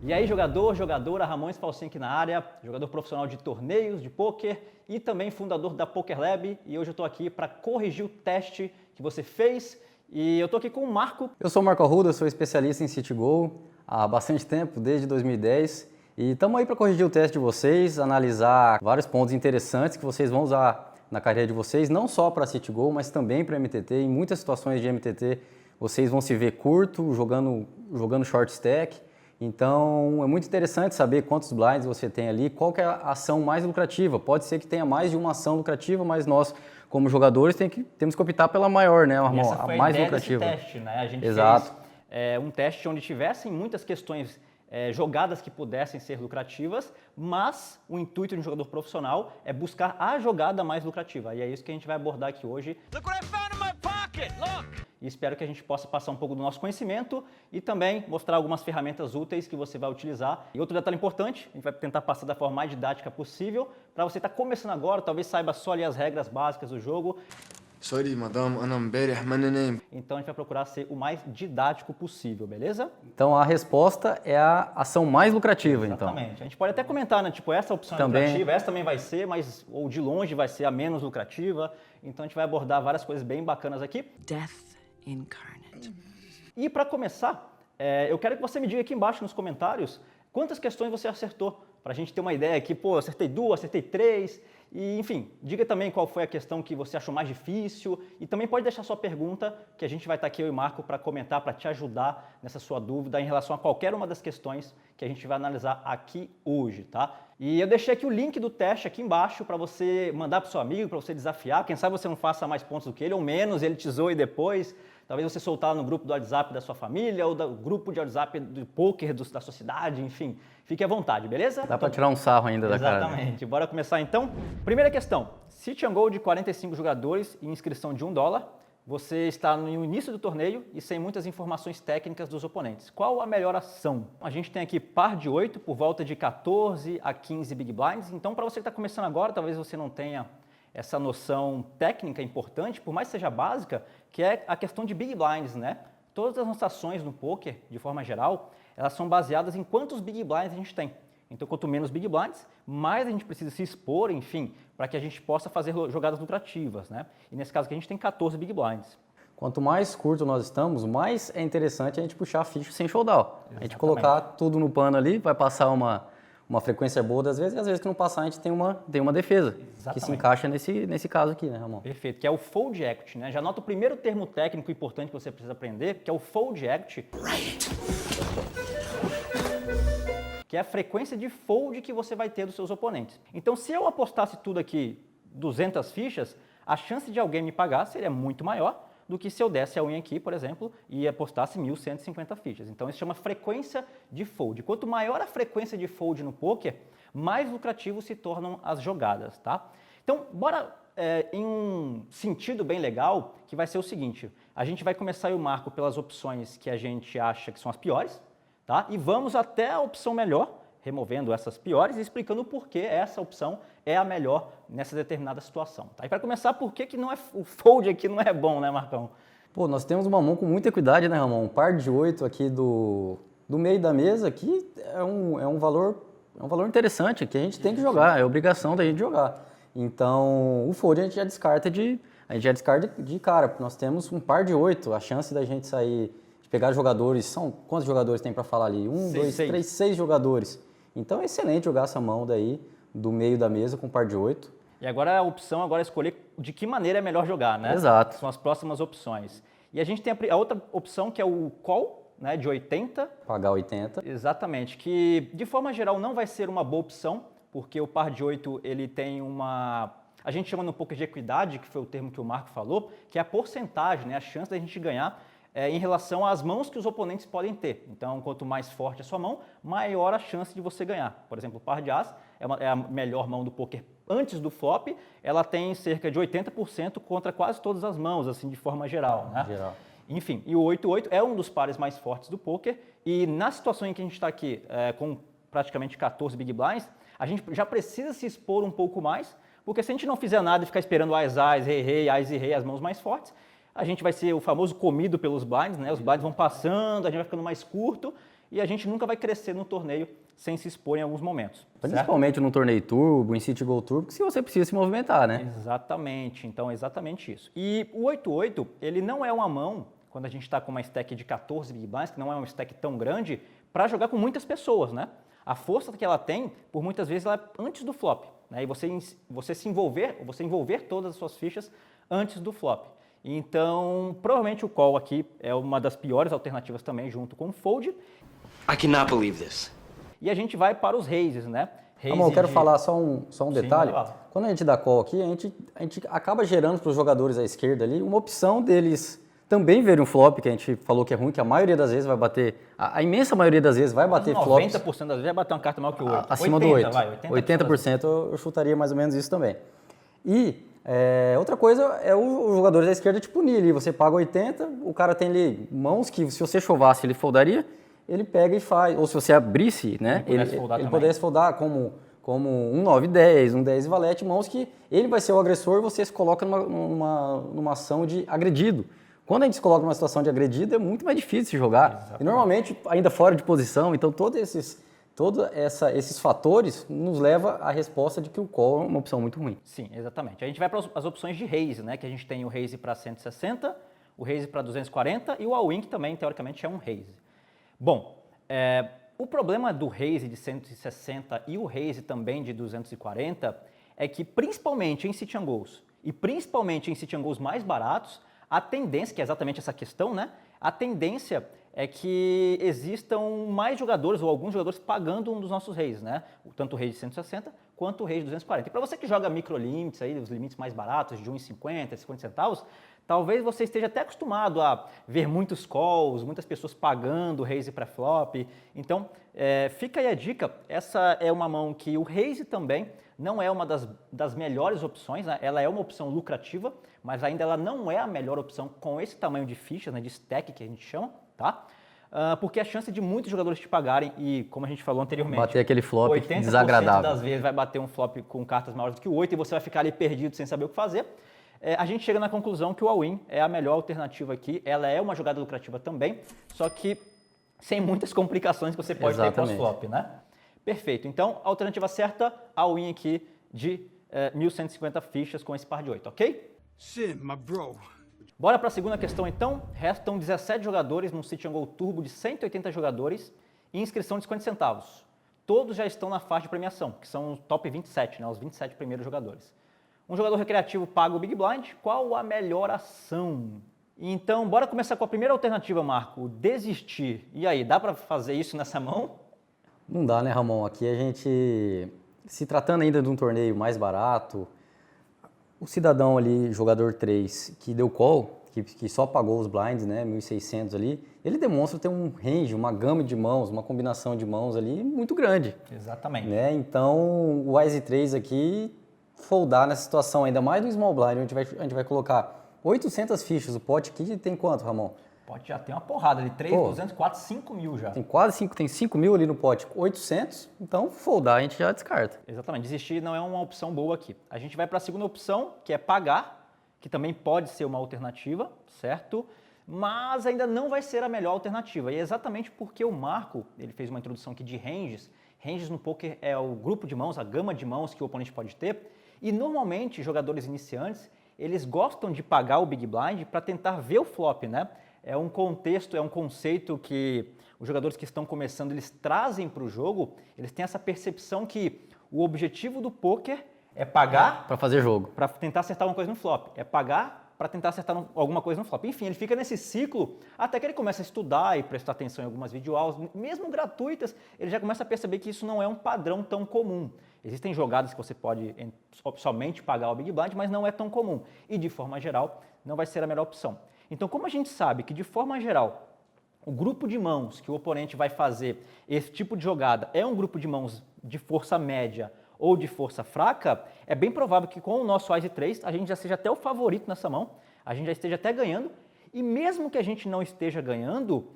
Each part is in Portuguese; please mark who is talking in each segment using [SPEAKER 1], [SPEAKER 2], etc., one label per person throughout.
[SPEAKER 1] E aí, jogador, jogadora, Ramões Falsenck na área, jogador profissional de torneios, de pôquer e também fundador da Poker Lab. E hoje eu estou aqui para corrigir o teste que você fez. E eu estou aqui com o Marco.
[SPEAKER 2] Eu sou o Marco Arruda, sou especialista em CityGo há bastante tempo, desde 2010. E estamos aí para corrigir o teste de vocês, analisar vários pontos interessantes que vocês vão usar na carreira de vocês, não só para CityGo, mas também para MTT. Em muitas situações de MTT, vocês vão se ver curto, jogando short stack. Então, é muito interessante saber quantos blinds você tem ali, qual que é a ação mais lucrativa. Pode ser que tenha mais de uma ação lucrativa, mas nós, como jogadores, temos que optar pela maior, né, irmão?
[SPEAKER 1] Essa foi a
[SPEAKER 2] mais
[SPEAKER 1] ideia
[SPEAKER 2] lucrativa.
[SPEAKER 1] desse teste, né? A gente
[SPEAKER 2] Exato.
[SPEAKER 1] fez um teste onde tivessem muitas questões, jogadas que pudessem ser lucrativas, mas o intuito de um jogador profissional é buscar a jogada mais lucrativa. E é isso que a gente vai abordar aqui hoje.
[SPEAKER 3] Look what I found in my pocket, look!
[SPEAKER 1] E espero que a gente possa passar um pouco do nosso conhecimento e também mostrar algumas ferramentas úteis que você vai utilizar. E outro detalhe importante, a gente vai tentar passar da forma mais didática possível, para você estar começando agora, talvez saiba só ali as regras básicas do jogo.
[SPEAKER 4] Sorry, madame, أنا امبارح ما ننام.
[SPEAKER 1] Então a gente vai procurar ser o mais didático possível, beleza?
[SPEAKER 2] Então, a resposta é a ação mais lucrativa, então.
[SPEAKER 1] Exatamente. A gente pode até comentar, né? Tipo, essa opção é
[SPEAKER 2] Também.
[SPEAKER 1] lucrativa, essa também vai ser, mas ou de longe vai ser a menos lucrativa. Então a gente vai abordar várias coisas bem bacanas aqui.
[SPEAKER 3] Death incarnate.
[SPEAKER 1] E para começar, eu quero que você me diga aqui embaixo nos comentários quantas questões você acertou, para a gente ter uma ideia aqui, pô, acertei 2, acertei 3, e enfim, diga também qual foi a questão que você achou mais difícil, e também pode deixar sua pergunta, que a gente vai estar aqui, eu e o Marco, para comentar, para te ajudar nessa sua dúvida em relação a qualquer uma das questões que a gente vai analisar aqui hoje, tá? E eu deixei aqui o link do teste aqui embaixo para você mandar para o seu amigo, para você desafiar, quem sabe você não faça mais pontos do que ele, ou menos, ele te zoe depois. Talvez você soltar no grupo do WhatsApp da sua família ou do grupo de WhatsApp do poker da sua cidade, enfim. Fique à vontade, beleza?
[SPEAKER 2] Dá para tirar um sarro ainda da cara.
[SPEAKER 1] Exatamente. Bora começar então? Primeira questão. City and Go de 45 jogadores e inscrição de $1. Você está no início do torneio e sem muitas informações técnicas dos oponentes. Qual a melhor ação? A gente tem aqui par de 8 por volta de 14 a 15 big blinds. Então, para você que está começando agora, talvez você não tenha essa noção técnica importante, por mais que seja básica, que é a questão de big blinds, né? Todas as nossas ações no poker, de forma geral, elas são baseadas em quantos big blinds a gente tem. Então, quanto menos big blinds, mais a gente precisa se expor, enfim, para que a gente possa fazer jogadas lucrativas, né? E nesse caso aqui a gente tem 14 big blinds.
[SPEAKER 2] Quanto mais curto nós estamos, mais é interessante a gente puxar a ficha sem showdown.
[SPEAKER 1] Exatamente.
[SPEAKER 2] A gente colocar tudo no pano ali, vai passar uma frequência boa das vezes, e às vezes que não passar a gente tem uma defesa,
[SPEAKER 1] Exatamente.
[SPEAKER 2] que se encaixa nesse caso aqui, né, Ramon?
[SPEAKER 1] Perfeito, que é o Fold Equity, né? Já anota o primeiro termo técnico importante que você precisa aprender, que é o Fold Equity. Que é a frequência de fold que você vai ter dos seus oponentes. Então, se eu apostasse tudo aqui 200 fichas, a chance de alguém me pagar seria muito maior do que se eu desse a unha aqui, por exemplo, e apostasse 1.150 fichas. Então, isso chama frequência de fold. Quanto maior a frequência de fold no poker, mais lucrativo se tornam as jogadas, tá? Então, bora em um sentido bem legal, que vai ser o seguinte. A gente vai começar aí o Marco pelas opções que a gente acha que são as piores, tá? E vamos até a opção melhor, removendo essas piores e explicando por que essa opção é a melhor nessa determinada situação. Tá? E para começar, por que não é, o fold aqui não é bom, né, Marcão?
[SPEAKER 2] Pô, nós temos uma mão com muita equidade, né, Ramon? Um par de 8 aqui do meio da mesa aqui é um valor interessante que a gente tem que jogar, é obrigação da gente jogar. Então, o fold a gente já descarta de cara, porque nós temos um par de 8, a chance da gente sair, de pegar jogadores, quantos jogadores tem para falar ali? 1, 2, 3, 6 jogadores. Então é excelente jogar essa mão daí, do meio da mesa com um par de 8.
[SPEAKER 1] E agora a opção é escolher de que maneira é melhor jogar, né?
[SPEAKER 2] Exato.
[SPEAKER 1] São as próximas opções. E a gente tem a outra opção que é o call, né, de 80.
[SPEAKER 2] Pagar 80.
[SPEAKER 1] Exatamente, que de forma geral não vai ser uma boa opção, porque o par de 8 ele tem a gente chama no poker de equidade, que foi o termo que o Marco falou, que é a porcentagem, né, a chance da gente ganhar em relação às mãos que os oponentes podem ter. Então, quanto mais forte a sua mão, maior a chance de você ganhar. Por exemplo, o par de as é a melhor mão do poker antes do flop, ela tem cerca de 80% contra quase todas as mãos, assim, de forma geral, né?
[SPEAKER 2] Geral.
[SPEAKER 1] Enfim, e o 8-8 é um dos pares mais fortes do poker, e na situação em que a gente está aqui com praticamente 14 big blinds, a gente já precisa se expor um pouco mais, porque se a gente não fizer nada e ficar esperando as, rei, ás e rei, as mãos mais fortes, a gente vai ser o famoso comido pelos blinds, né? Os blinds vão passando, a gente vai ficando mais curto e a gente nunca vai crescer no torneio sem se expor em alguns momentos.
[SPEAKER 2] Principalmente no torneio turbo, em City Go Turbo, que se você precisa se movimentar, né?
[SPEAKER 1] Exatamente, então exatamente isso. E o 8-8, ele não é uma mão, quando a gente está com uma stack de 14 Big Blinds, que não é uma stack tão grande, para jogar com muitas pessoas, né? A força que ela tem, por muitas vezes, ela é antes do flop, né? E você envolver todas as suas fichas antes do flop. Então, provavelmente o call aqui é uma das piores alternativas também, junto com o fold.
[SPEAKER 3] I cannot believe this.
[SPEAKER 1] E a gente vai para os raises, né?
[SPEAKER 2] Amor, eu quero falar só um detalhe.
[SPEAKER 1] vai lá.
[SPEAKER 2] Quando a gente dá call aqui, a gente acaba gerando para os jogadores à esquerda ali uma opção deles também verem um flop, que a gente falou que é ruim, que a maioria das vezes vai bater, a imensa maioria das vezes vai bater flops.
[SPEAKER 1] 90% das vezes vai bater uma carta maior que o 8.
[SPEAKER 2] Acima
[SPEAKER 1] 80,
[SPEAKER 2] do 8.
[SPEAKER 1] vai,
[SPEAKER 2] 80% eu chutaria mais ou menos isso também. E outra coisa é os jogadores da esquerda te punir ali. Você paga 80, o cara tem ali mãos que se você chovasse ele foldaria, ele pega e faz. Ou se você abrisse, né? Ele pudesse foldar como um 9-10, um 10 e valete, mãos que ele vai ser o agressor e você se coloca numa ação de agredido. Quando a gente se coloca numa situação de agredido, é muito mais difícil de jogar. Exatamente. E normalmente ainda fora de posição, então todos esses fatores nos levam à resposta de que o call é uma opção muito ruim.
[SPEAKER 1] Sim, exatamente. A gente vai para as opções de raise, né? Que a gente tem o raise para 160, o raise para 240 e o all-in, que também, teoricamente, é um raise. Bom, o problema do raise de 160 e o raise também de 240 é que, principalmente em sit and goes e principalmente em sit and goes mais baratos, a tendência, que é exatamente essa questão, né? A tendência é que existam mais jogadores ou alguns jogadores pagando um dos nossos raises, né? Tanto o raise de 160 quanto o raise de 240. E para você que joga micro-limites, aí, os limites mais baratos, de 1,50, 50 centavos, talvez você esteja até acostumado a ver muitos calls, muitas pessoas pagando o raise pré-flop. Então, fica aí a dica, essa é uma mão que o raise também não é uma das melhores opções, né? Ela é uma opção lucrativa, mas ainda ela não é a melhor opção com esse tamanho de fichas, né? De stack que a gente chama, tá? Porque a chance de muitos jogadores te pagarem e, como a gente falou anteriormente,
[SPEAKER 2] bater aquele flop
[SPEAKER 1] 80%
[SPEAKER 2] desagradável.
[SPEAKER 1] das vezes vai bater um flop com cartas maiores do que o 8 e você vai ficar ali perdido sem saber o que fazer. A gente chega na conclusão que o all-in é a melhor alternativa aqui, ela é uma jogada lucrativa também, só que sem muitas complicações que você pode ter pós-flop, né? Perfeito, então a alternativa certa, all-in aqui de 1.150 fichas com esse par de 8, ok?
[SPEAKER 5] Sim, my bro.
[SPEAKER 1] Bora para a segunda questão então, restam 17 jogadores num Sit and Go Turbo de 180 jogadores e inscrição de 50 centavos. Todos já estão na faixa de premiação, que são os top 27, né? Os 27 primeiros jogadores. Um jogador recreativo paga o Big Blind, qual a melhor ação? Então, bora começar com a primeira alternativa, Marco, desistir. E aí, dá para fazer isso nessa mão?
[SPEAKER 2] Não dá, né, Ramon? Aqui a gente, se tratando ainda de um torneio mais barato, o cidadão ali, jogador 3, que deu call, que só pagou os blinds, né, 1.600 ali, ele demonstra ter um range, uma gama de mãos, uma combinação de mãos ali muito grande.
[SPEAKER 1] Exatamente.
[SPEAKER 2] Né? Então, o Wise 3 aqui, foldar nessa situação, ainda mais no small blind, a gente vai colocar 800 fichas. O pote aqui tem quanto, Ramon?
[SPEAKER 1] Pode já ter uma porrada ali, 3.200, 4, 5 mil já.
[SPEAKER 2] Tem quase 5, tem 5 mil ali no pote, 800, então foldar a gente já descarta.
[SPEAKER 1] Exatamente, desistir não é uma opção boa aqui. A gente vai para a segunda opção, que é pagar, que também pode ser uma alternativa, certo? Mas ainda não vai ser a melhor alternativa. E é exatamente porque o Marco, ele fez uma introdução aqui de ranges. Ranges no poker é o grupo de mãos, a gama de mãos que o oponente pode ter. E normalmente, jogadores iniciantes, eles gostam de pagar o Big Blind para tentar ver o flop, né? É um contexto, é um conceito que os jogadores que estão começando, eles trazem para o jogo, eles têm essa percepção que o objetivo do poker é pagar
[SPEAKER 2] para fazer jogo,
[SPEAKER 1] para tentar acertar alguma coisa no flop, é pagar para tentar acertar alguma coisa no flop. Enfim, ele fica nesse ciclo até que ele começa a estudar e prestar atenção em algumas videoaulas, mesmo gratuitas, ele já começa a perceber que isso não é um padrão tão comum. Existem jogadas que você pode somente pagar o Big Blind, mas não é tão comum. E, de forma geral, não vai ser a melhor opção. Então, como a gente sabe que, de forma geral, o grupo de mãos que o oponente vai fazer esse tipo de jogada é um grupo de mãos de força média ou de força fraca, é bem provável que com o nosso Ice 3 a gente já seja até o favorito nessa mão, a gente já esteja até ganhando, e mesmo que a gente não esteja ganhando,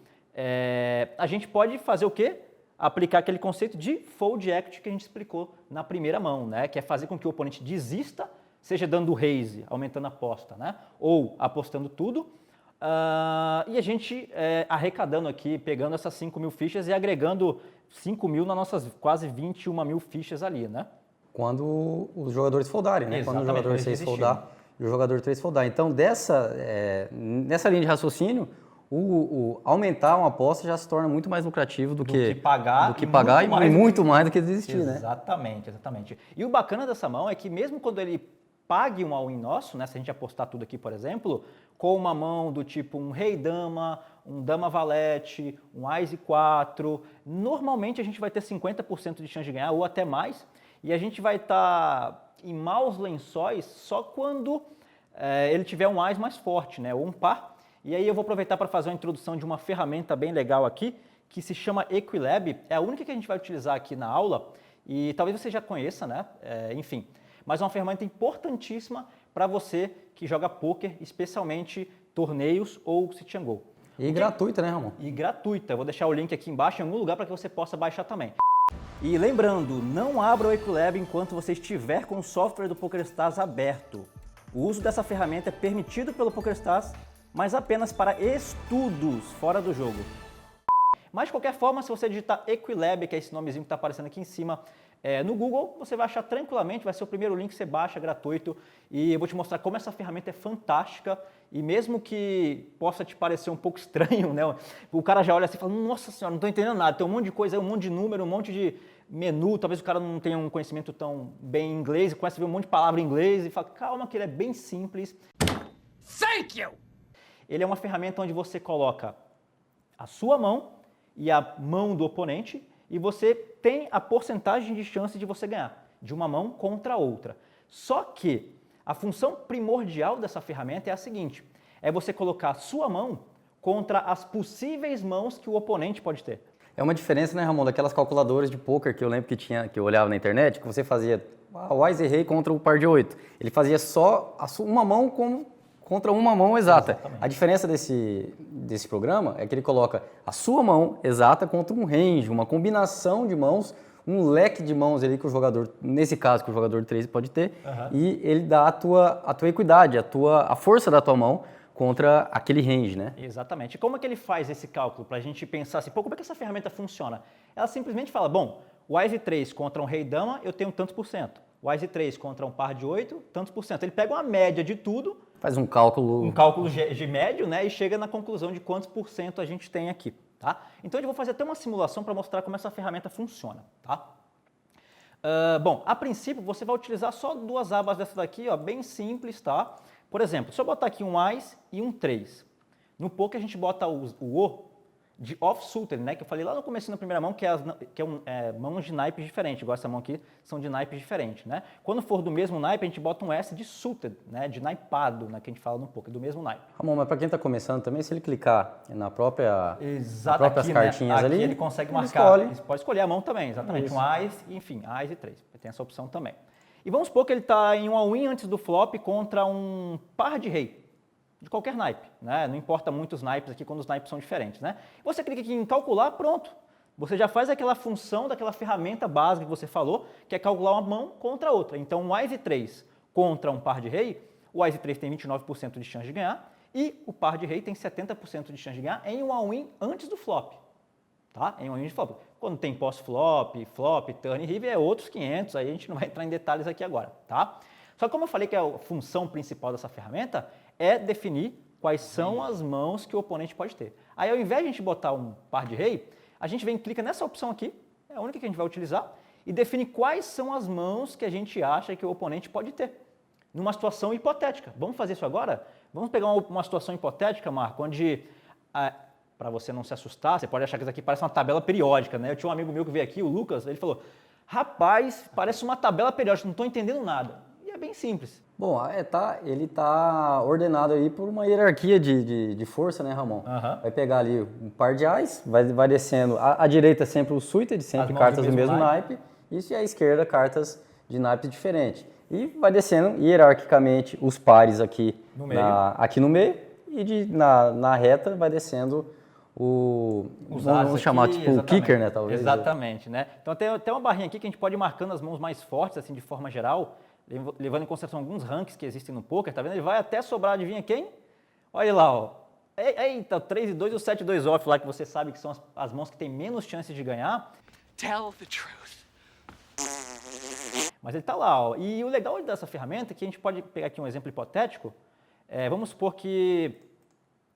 [SPEAKER 1] a gente pode fazer o quê? Aplicar aquele conceito de fold act que a gente explicou na primeira mão, né? Que é fazer com que o oponente desista, seja dando raise, aumentando a aposta, né? Ou apostando tudo, E a gente arrecadando aqui, pegando essas 5 mil fichas e agregando 5 mil nas nossas quase 21 mil fichas ali, né?
[SPEAKER 2] Quando os jogadores foldarem, né? Quando o
[SPEAKER 1] Exatamente,
[SPEAKER 2] jogador
[SPEAKER 1] eles
[SPEAKER 2] 6
[SPEAKER 1] desistirem.
[SPEAKER 2] foldar e o jogador 3 foldar. Então, nessa linha de raciocínio, aumentar uma aposta já se torna muito mais lucrativo do que
[SPEAKER 1] pagar,
[SPEAKER 2] e muito mais do que desistir, né?
[SPEAKER 1] Exatamente, exatamente. E o bacana dessa mão é que mesmo quando ele pague um all-in nosso, né, se a gente apostar tudo aqui, por exemplo, com uma mão do tipo um rei-dama, um dama-valete, um ás-4, normalmente a gente vai ter 50% de chance de ganhar ou até mais, e a gente vai estar em maus lençóis só quando ele tiver um ás mais forte, né, ou um par. E aí eu vou aproveitar para fazer uma introdução de uma ferramenta bem legal aqui, que se chama Equilab, é a única que a gente vai utilizar aqui na aula, e talvez você já conheça, né, enfim, mas é uma ferramenta importantíssima para você que joga pôquer, especialmente torneios ou sit and go.
[SPEAKER 2] E gratuita, né, Ramon?
[SPEAKER 1] E gratuita. Eu vou deixar o link aqui embaixo em algum lugar para que você possa baixar também. E lembrando, não abra o Equilab enquanto você estiver com o software do PokerStars aberto. O uso dessa ferramenta é permitido pelo PokerStars, mas apenas para estudos fora do jogo. Mas de qualquer forma, se você digitar Equilab, que é esse nomezinho que está aparecendo aqui em cima, no Google, você vai achar tranquilamente, vai ser o primeiro link que você baixa, gratuito, e eu vou te mostrar como essa ferramenta é fantástica, e mesmo que possa te parecer um pouco estranho, né? O cara já olha assim e fala, nossa senhora, não estou entendendo nada, tem um monte de coisa, um monte de número, um monte de menu, talvez o cara não tenha um conhecimento tão bem em inglês, e começa a ver um monte de palavra em inglês, e fala, calma que ele é bem simples.
[SPEAKER 3] Thank you!
[SPEAKER 1] Ele é uma ferramenta onde você coloca a sua mão e a mão do oponente, e você tem a porcentagem de chance de você ganhar, de uma mão contra a outra. Só que a função primordial dessa ferramenta é a seguinte, é você colocar a sua mão contra as possíveis mãos que o oponente pode ter.
[SPEAKER 2] É uma diferença, né, Ramon, daquelas calculadoras de pôquer que eu lembro que eu olhava na internet, que você fazia o ás e rei contra o par de 8. Ele fazia só uma mão contra uma mão exata.
[SPEAKER 1] Exatamente.
[SPEAKER 2] A diferença desse programa é que ele coloca a sua mão exata contra um range, uma combinação de mãos, um leque de mãos ali que o jogador, nesse caso que o jogador 3 pode ter, e ele dá a tua equidade, a força da tua mão contra aquele range, né?
[SPEAKER 1] Exatamente. E como é que ele faz esse cálculo para a gente pensar assim, pô, como é que essa ferramenta funciona? Ela simplesmente fala, bom, o ás 3 contra um rei-dama eu tenho tantos por cento. O ás 3 contra um par de 8, tantos por cento. Ele pega uma média de tudo,
[SPEAKER 2] Faz um cálculo
[SPEAKER 1] de médio, né, e chega na conclusão de quantos por cento a gente tem aqui, tá? Então eu vou fazer até uma simulação para mostrar como essa ferramenta funciona, tá? Bom, a princípio você vai utilizar só duas abas dessa daqui, ó, bem simples, tá? Por exemplo, se eu botar aqui um ás e um 3, no poker a gente bota o O de off-suited, né, que eu falei lá no começo na primeira mão, que é mãos de naipes diferentes, igual essa mão aqui, são de naipes diferentes, né? Quando for do mesmo naipe, a gente bota um S de suited, né, de naipado, né, que a gente fala no poker, do mesmo naipe.
[SPEAKER 2] Ramon, mas para quem está começando também, se ele clicar nas próprias
[SPEAKER 1] Aqui,
[SPEAKER 2] cartinhas
[SPEAKER 1] né?
[SPEAKER 2] ali,
[SPEAKER 1] Aqui ele consegue
[SPEAKER 2] ele
[SPEAKER 1] marcar,
[SPEAKER 2] escolhe.
[SPEAKER 1] ele pode escolher a mão também, exatamente,
[SPEAKER 2] Isso.
[SPEAKER 1] um ás, enfim, ás e 3, tem essa opção também. E vamos supor que ele está em um all-in antes do flop contra um par de rei, de qualquer naipe, né? Não importa muito os naipes aqui quando os naipes são diferentes, né? Você clica aqui em calcular, pronto. Você já faz aquela função daquela ferramenta básica que você falou, que é calcular uma mão contra a outra. Então, um ás 3 contra um par de rei, o ás 3 tem 29% de chance de ganhar e o par de rei tem 70% de chance de ganhar em um all-in antes do flop, tá? Em um all-in de flop. Quando tem pós-flop, flop, turn e river é outros 500, aí a gente não vai entrar em detalhes aqui agora, tá? Só que como eu falei que a função principal dessa ferramenta é definir quais são as mãos que o oponente pode ter. Aí, ao invés de a gente botar um par de rei, a gente vem e clica nessa opção aqui, é a única que a gente vai utilizar, e define quais são as mãos que a gente acha que o oponente pode ter, numa situação hipotética. Vamos fazer isso agora? Vamos pegar uma situação hipotética, Marco, onde, para você não se assustar, você pode achar que isso aqui parece uma tabela periódica, né? Eu tinha um amigo meu que veio aqui, o Lucas, ele falou, rapaz, parece uma tabela periódica, não estou entendendo nada. E é bem simples.
[SPEAKER 2] Bom, ele está ordenado aí por uma hierarquia de força, né, Ramon? Vai pegar ali um par de ás, vai descendo. À direita sempre o suited, sempre cartas do mesmo naipe. Isso, e à esquerda cartas de naipes diferentes. E vai descendo hierarquicamente os pares aqui no meio. E na reta vai descendo vamos chamar
[SPEAKER 1] aqui,
[SPEAKER 2] tipo o kicker, né, talvez.
[SPEAKER 1] Exatamente, né? Então tem até uma barrinha aqui que a gente pode ir marcando as mãos mais fortes, assim, de forma geral, levando em consideração alguns ranks que existem no poker, tá vendo? Ele vai até sobrar, adivinha quem? Olha lá, ó, Eita, o 3 e 2 e o 7 e 2 off lá, que você sabe que são as mãos que têm menos chances de ganhar.
[SPEAKER 3] Tell the truth.
[SPEAKER 1] Mas ele está lá, ó. E o legal dessa ferramenta é que a gente pode pegar aqui um exemplo hipotético. Vamos supor que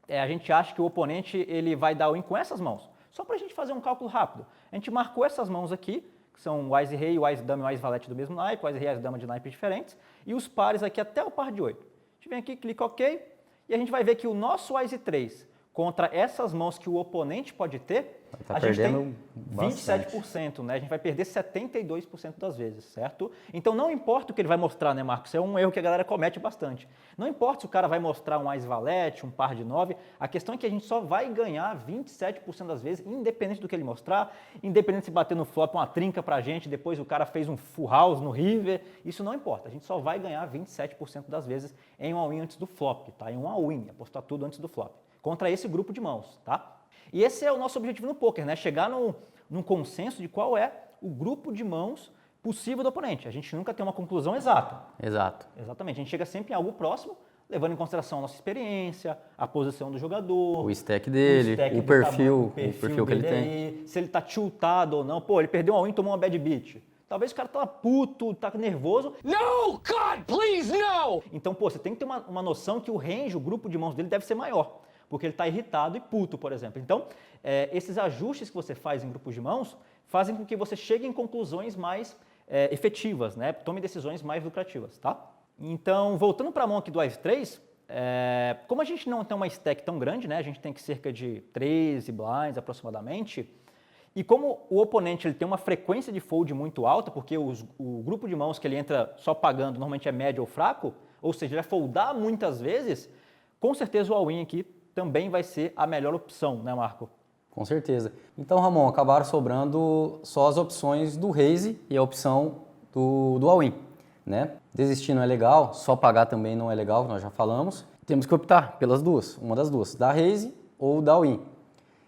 [SPEAKER 1] a gente acha que o oponente ele vai dar all-in com essas mãos. Só para a gente fazer um cálculo rápido. A gente marcou essas mãos aqui, que são o Ás e Rei, o Ás Dama e o Ás Valete do mesmo naipe, o Ás e Rei e Ás Dama de naipes diferentes, e os pares aqui até o par de 8. A gente vem aqui, clica OK, e a gente vai ver que o nosso Ás e 3 contra essas mãos que o oponente pode ter,
[SPEAKER 2] Tá
[SPEAKER 1] a gente tem
[SPEAKER 2] bastante.
[SPEAKER 1] 27%, né? A gente vai perder 72% das vezes, certo? Então não importa o que ele vai mostrar, né, Marcos? Isso é um erro que a galera comete bastante. Não importa se o cara vai mostrar um Ás Valete, um par de 9, a questão é que a gente só vai ganhar 27% das vezes, independente do que ele mostrar, independente se bater no flop uma trinca pra gente, depois o cara fez um full house no river, isso não importa. A gente só vai ganhar 27% das vezes em um all-in antes do flop, tá? Em um all-in, apostar tudo antes do flop, contra esse grupo de mãos, tá? E esse é o nosso objetivo no poker, né? Chegar num consenso de qual é o grupo de mãos possível do oponente. A gente nunca tem uma conclusão exata.
[SPEAKER 2] Exato.
[SPEAKER 1] Exatamente. A gente chega sempre em algo próximo, levando em consideração a nossa experiência, a posição do jogador,
[SPEAKER 2] O stack dele, o perfil que ele
[SPEAKER 1] dele
[SPEAKER 2] tem.
[SPEAKER 1] aí, se ele tá tiltado ou não. Pô, ele perdeu um all-in e tomou uma bad beat. Talvez o cara tá puto, tá nervoso.
[SPEAKER 3] No, God, please, no!
[SPEAKER 1] Então, pô, você tem que ter uma noção que o range, o grupo de mãos dele deve ser maior, porque ele está irritado e puto, por exemplo. Então, esses ajustes que você faz em grupos de mãos fazem com que você chegue em conclusões mais efetivas, né? Tome decisões mais lucrativas, tá? Então, voltando para a mão aqui do Ás 3, como a gente não tem uma stack tão grande, né? A gente tem cerca de 13 blinds aproximadamente, e como o oponente ele tem uma frequência de fold muito alta, porque o grupo de mãos que ele entra só pagando normalmente é médio ou fraco, ou seja, ele vai foldar muitas vezes, com certeza o all-in aqui também vai ser a melhor opção, né, Marco?
[SPEAKER 2] Com certeza. Então, Ramon, acabaram sobrando só as opções do raise e a opção do all-in, né? Desistir não é legal, só pagar também não é legal, nós já falamos. Temos que optar pelas duas, uma das duas, da raise ou da all-in.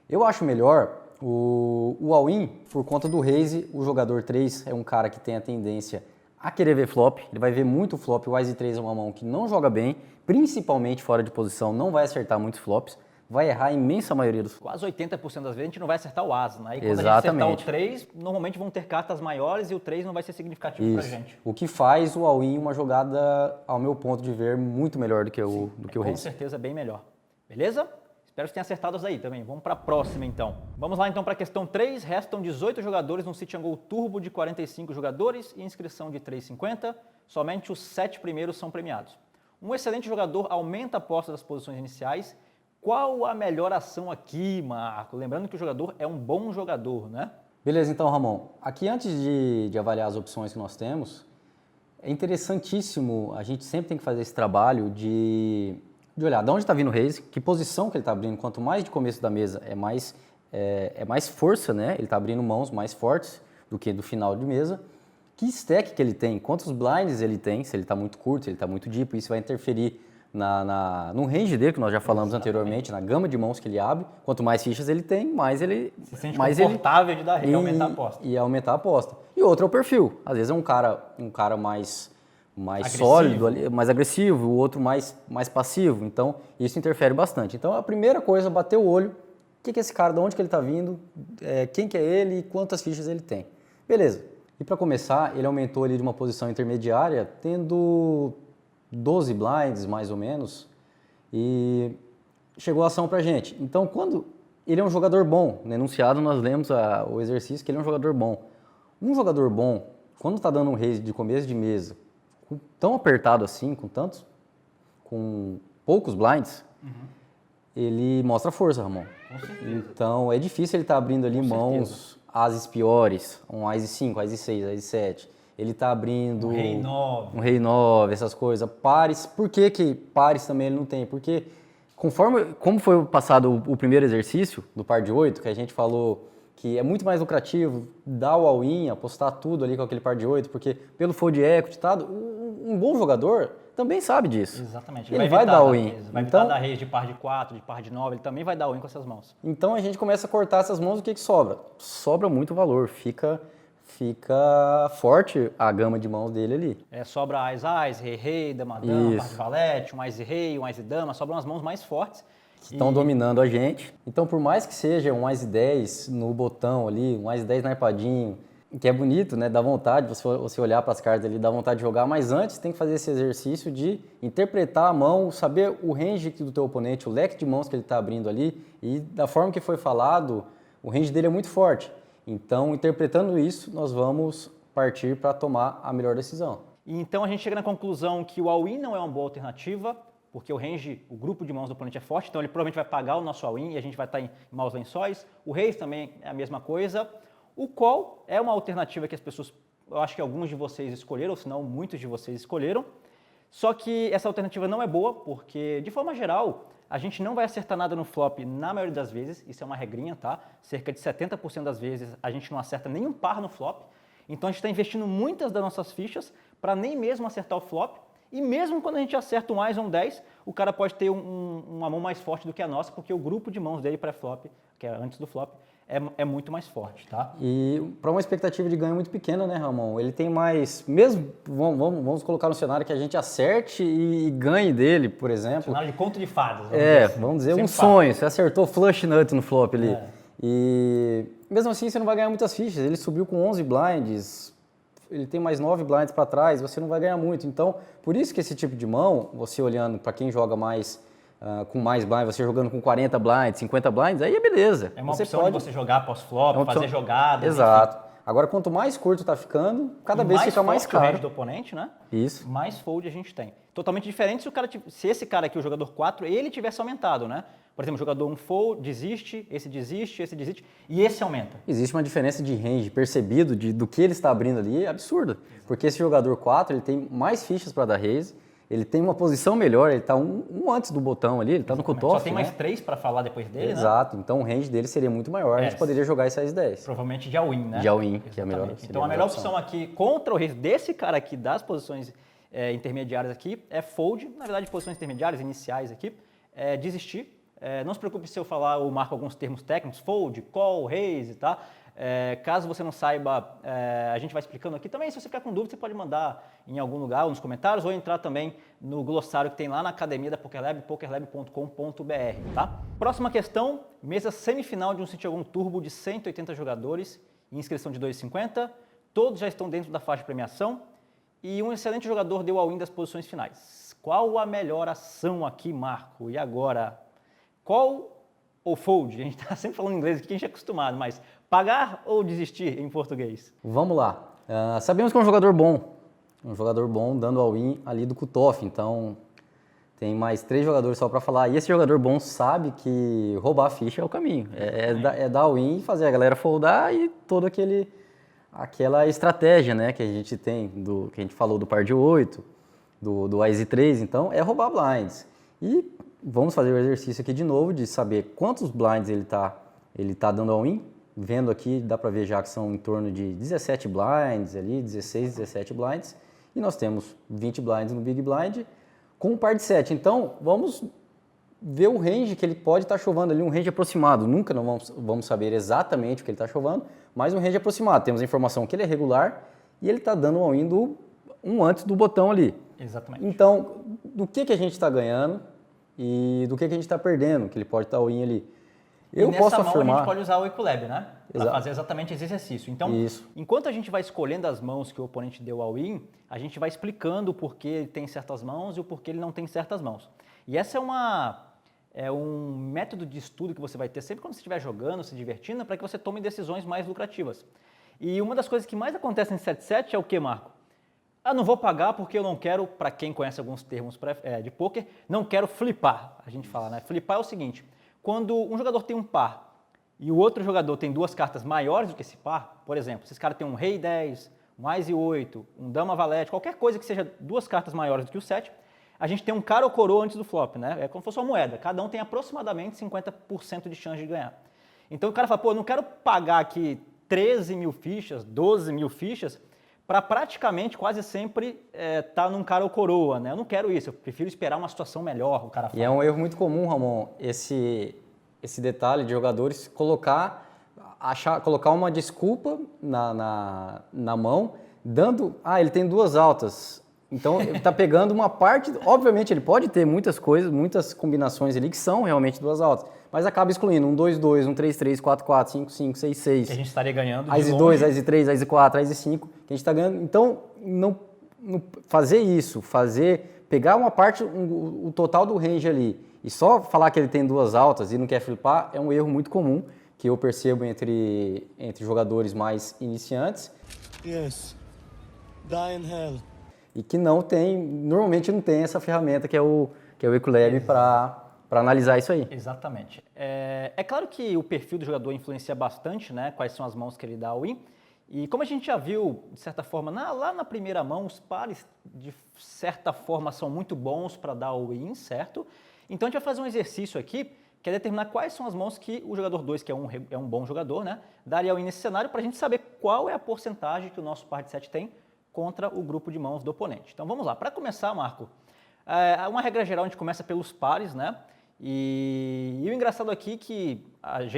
[SPEAKER 2] Eu acho melhor o all-in, por conta do raise, o jogador 3 é um cara que tem a tendência a querer ver flop, ele vai ver muito flop, o Ás e 3 é uma mão que não joga bem, principalmente fora de posição, não vai acertar muitos flops, vai errar a imensa maioria dos flops.
[SPEAKER 1] Quase 80% das vezes a gente não vai acertar o As, né? E quando
[SPEAKER 2] Exatamente.
[SPEAKER 1] a gente acertar o 3, normalmente vão ter cartas maiores e o 3 não vai ser significativo pra gente.
[SPEAKER 2] O que faz o all-in uma jogada, ao meu ponto de ver, muito melhor do que o
[SPEAKER 1] Com
[SPEAKER 2] raise.
[SPEAKER 1] certeza bem melhor. Beleza? Espero que tenha acertado as aí também. Vamos para a próxima, então. Vamos lá, então, para a questão 3. Restam 18 jogadores no Sit and Go Turbo de 45 jogadores e inscrição de 3,50. Somente os 7 primeiros são premiados. Um excelente jogador aumenta a aposta das posições iniciais. Qual a melhor ação aqui, Marco? Lembrando que o jogador é um bom jogador, né?
[SPEAKER 2] Beleza, então, Ramon. Aqui, antes de avaliar as opções que nós temos, é interessantíssimo, a gente sempre tem que fazer esse trabalho de olhar de onde está vindo o raise, que posição que ele está abrindo. Quanto mais de começo da mesa, é mais força, né? Ele está abrindo mãos mais fortes do que do final de mesa. Que stack que ele tem, quantos blinds ele tem, se ele está muito curto, se ele está muito deep, isso vai interferir no range dele, que nós já falamos anteriormente, na gama de mãos que ele abre. Quanto mais fichas ele tem, mais ele...
[SPEAKER 1] Se sente
[SPEAKER 2] mais
[SPEAKER 1] confortável de dar rei e aumentar a aposta.
[SPEAKER 2] E aumentar a aposta. E outro é o perfil. Às vezes é um cara mais
[SPEAKER 1] Agressivo.
[SPEAKER 2] sólido, mais agressivo, o outro mais passivo. Então, isso interfere bastante. Então, a primeira coisa, bater o olho, o que é esse cara, de onde que ele está vindo, quem que é ele e quantas fichas ele tem. Beleza. E para começar, ele aumentou ali de uma posição intermediária, tendo 12 blinds, mais ou menos, e chegou a ação pra gente. Então, quando ele é um jogador bom, no enunciado nós lemos o exercício que ele é um jogador bom. Um jogador bom, quando está dando um raise de começo de mesa, tão apertado assim, com poucos blinds, ele mostra força, Ramon.
[SPEAKER 1] Com certeza.
[SPEAKER 2] Então, é difícil ele estar abrindo ali
[SPEAKER 1] Com
[SPEAKER 2] mãos, ases piores, um Ás 5, Ás 6, Ás 7. Ele está abrindo...
[SPEAKER 1] Um rei
[SPEAKER 2] 9, essas coisas. Pares, por que pares também ele não tem? Porque como foi passado o primeiro exercício do par de 8, que a gente falou que é muito mais lucrativo dar o all-in, apostar tudo ali com aquele par de 8, porque pelo fold equity, tá? Um bom jogador também sabe disso.
[SPEAKER 1] Exatamente.
[SPEAKER 2] Ele vai dar all-in.
[SPEAKER 1] Vai evitar dar raise de par de 4, de par de 9, ele também vai dar all-in com essas mãos.
[SPEAKER 2] Então a gente começa a cortar essas mãos, o que sobra? Sobra muito valor, fica forte a gama de mãos dele ali.
[SPEAKER 1] Sobra Ás, rei, dama, par de
[SPEAKER 2] Isso.
[SPEAKER 1] valete, um Ás e rei, um Ás e dama, sobram as mãos mais fortes,
[SPEAKER 2] que estão dominando a gente. Então, por mais que seja um mais 10 no botão ali, um mais 10 naipadinho, que é bonito, né? Dá vontade, você olhar para as cartas ali, dá vontade de jogar, mas antes tem que fazer esse exercício de interpretar a mão, saber o range do teu oponente, o leque de mãos que ele está abrindo ali, e da forma que foi falado, o range dele é muito forte. Então, interpretando isso, nós vamos partir para tomar a melhor decisão.
[SPEAKER 1] E então a gente chega na conclusão que o all-in não é uma boa alternativa, porque o range, o grupo de mãos do oponente é forte, então ele provavelmente vai pagar o nosso all-in e a gente vai estar em maus lençóis. O Reis também é a mesma coisa. O call é uma alternativa que as pessoas, eu acho que alguns de vocês escolheram, ou se não, muitos de vocês escolheram. Só que essa alternativa não é boa, porque, de forma geral, a gente não vai acertar nada no flop na maioria das vezes, isso é uma regrinha, tá? Cerca de 70% das vezes a gente não acerta nenhum par no flop, então a gente está investindo muitas das nossas fichas para nem mesmo acertar o flop, e mesmo quando a gente acerta um Ás ou um 10, o cara pode ter uma mão mais forte do que a nossa, porque o grupo de mãos dele pré-flop, que é antes do flop, é muito mais forte, tá?
[SPEAKER 2] E para uma expectativa de ganho muito pequena, né, Ramon? Ele tem mais, mesmo, vamos colocar no cenário que a gente acerte e ganhe dele, por exemplo.
[SPEAKER 1] Cenário de conto de fadas.
[SPEAKER 2] Vamos dizer um sonho, você acertou flush nut no flop ali. E mesmo assim você não vai ganhar muitas fichas, ele subiu com 11 blinds, ele tem mais 9 blinds para trás, você não vai ganhar muito. Então, por isso que esse tipo de mão, você olhando para quem joga mais, com mais blinds, você jogando com 40 blinds, 50 blinds, aí é beleza.
[SPEAKER 1] É uma opção de você jogar pós-flop, fazer jogadas.
[SPEAKER 2] Exato. Agora, quanto mais curto tá ficando, cada vez fica mais caro.
[SPEAKER 1] Mais forte o range do oponente, né?
[SPEAKER 2] Isso.
[SPEAKER 1] Mais fold a gente tem. Totalmente diferente se esse cara aqui, o jogador 4, ele tivesse aumentado, né? Por exemplo, o jogador 1 fold, desiste, esse desiste, e esse aumenta.
[SPEAKER 2] Existe uma diferença de range percebido do que ele está abrindo ali, absurda. Porque esse jogador 4, ele tem mais fichas para dar raise, ele tem uma posição melhor, ele está um antes do botão ali, ele está no cutoff.
[SPEAKER 1] Só tem mais 3 para falar depois dele,
[SPEAKER 2] Exato, então o range dele seria muito maior, a gente poderia jogar esse As-10.
[SPEAKER 1] Provavelmente de all-in, né?
[SPEAKER 2] De all-in, que é a melhor.
[SPEAKER 1] Então a melhor opção aqui contra o raise desse cara aqui, das posições intermediárias aqui, é fold, na verdade posições intermediárias, iniciais aqui, é desistir. Não se preocupe se eu falar ou marco alguns termos técnicos, fold, call, raise, tá? Caso você não saiba, a gente vai explicando aqui também. Se você ficar com dúvida, você pode mandar em algum lugar ou nos comentários ou entrar também no glossário que tem lá na academia da PokerLab, pokerlab.com.br, tá? Próxima questão, mesa semifinal de um City Go Turbo de 180 jogadores, inscrição de 2,50, todos já estão dentro da faixa de premiação e um excelente jogador deu all-in das posições finais. Qual a melhor ação aqui, Marco? E agora? Call ou fold? A gente está sempre falando inglês aqui, que a gente é acostumado, mas pagar ou desistir em português?
[SPEAKER 2] Vamos lá. Sabemos que é um jogador bom dando all-in ali do cutoff, então tem mais 3 jogadores só para falar. E esse jogador bom sabe que roubar a ficha é o caminho, é dar all-in e fazer a galera foldar e toda aquela estratégia, né, que a gente tem, que a gente falou do par de 8, do Ás 3, então é roubar blinds. E vamos fazer o exercício aqui de novo de saber quantos blinds ele tá dando all-in. Vendo aqui, dá para ver já que são em torno de 17 blinds ali, 16, 17 blinds. E nós temos 20 blinds no Big Blind com um par de 7. Então, vamos ver o range que ele pode estar chovando ali, um range aproximado. Nunca não vamos saber exatamente o que ele está chovando, mas um range aproximado. Temos a informação que ele é regular e ele está dando all-in antes do botão ali.
[SPEAKER 1] Exatamente.
[SPEAKER 2] Então, do que a gente está ganhando e do que a gente está perdendo, que ele pode estar all-in ali.
[SPEAKER 1] Eu posso afirmar... a gente pode usar o Equilab, né? Para fazer exatamente esse exercício. Então, enquanto a gente vai escolhendo as mãos que o oponente deu all-in, a gente vai explicando o porquê ele tem certas mãos e o porquê ele não tem certas mãos. E essa é um método de estudo que você vai ter sempre quando você estiver jogando, se divertindo, para que você tome decisões mais lucrativas. E uma das coisas que mais acontece em 7-7 é o que, Marco? Não vou pagar porque eu não quero, para quem conhece alguns termos de poker, não quero flipar. A gente fala, né? Flipar é o seguinte... Quando um jogador tem um par e o outro jogador tem 2 cartas maiores do que esse par, por exemplo, se esse cara tem um rei 10, um Ás 8, um dama valete, qualquer coisa que seja 2 cartas maiores do que o 7, a gente tem um cara ou coroa antes do flop, né? É como se fosse uma moeda, cada um tem aproximadamente 50% de chance de ganhar. Então o cara fala, eu não quero pagar aqui 13 mil fichas, 12 mil fichas, para praticamente quase sempre tá num cara ou coroa, né? Eu não quero isso, eu prefiro esperar uma situação melhor, o cara fala.
[SPEAKER 2] E é um erro muito comum, Ramon, esse detalhe de jogadores colocar uma desculpa na mão, dando... ele tem 2 altas, Então, ele está pegando uma parte... Obviamente, ele pode ter muitas coisas, muitas combinações ali que são realmente duas altas, mas acaba excluindo um 2-2, um 3-3, 4-4, 5-5, 6-6.
[SPEAKER 1] Que a gente estaria ganhando
[SPEAKER 2] As
[SPEAKER 1] de
[SPEAKER 2] 2,
[SPEAKER 1] longe.
[SPEAKER 2] as 3, as 4, as 5, que a gente está ganhando. Então, fazer isso, pegar uma parte, o total do range ali, e só falar que ele tem duas altas e não quer flipar, é um erro muito comum, que eu percebo entre jogadores mais iniciantes.
[SPEAKER 5] Yes. Die in hell.
[SPEAKER 2] E que normalmente não tem essa ferramenta que é o Eculab para analisar isso aí.
[SPEAKER 1] Exatamente. É claro que o perfil do jogador influencia bastante, né? Quais são as mãos que ele dá ao win. E como a gente já viu, de certa forma, lá na primeira mão, os pares, de certa forma, são muito bons para dar o win, certo? Então a gente vai fazer um exercício aqui, que é determinar quais são as mãos que o jogador 2, que é um bom jogador, né? Daria ao win nesse cenário, para a gente saber qual é a porcentagem que o nosso par de 7 tem contra o grupo de mãos do oponente. Então vamos lá. Para começar, Marco, uma regra geral, a gente começa pelos pares, né? E o engraçado aqui é que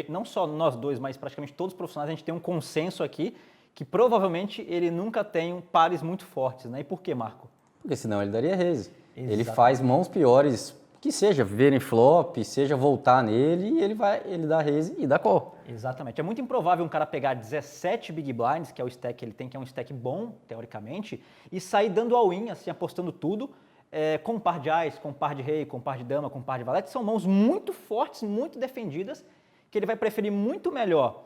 [SPEAKER 1] não só nós dois, mas praticamente todos os profissionais, a gente tem um consenso aqui que provavelmente ele nunca tem pares muito fortes, né? E por quê, Marco?
[SPEAKER 2] Porque senão ele daria raise.
[SPEAKER 1] Exatamente.
[SPEAKER 2] Ele faz mãos piores, que seja verem flop, seja voltar nele, e ele dá raise e dá call.
[SPEAKER 1] Exatamente. É muito improvável um cara pegar 17 big blinds, que é o stack que ele tem, que é um stack bom, teoricamente, e sair dando all-in, assim, apostando tudo, com um par de ás, com um par de rei, com um par de dama, com um par de valete. São mãos muito fortes, muito defendidas, que ele vai preferir muito melhor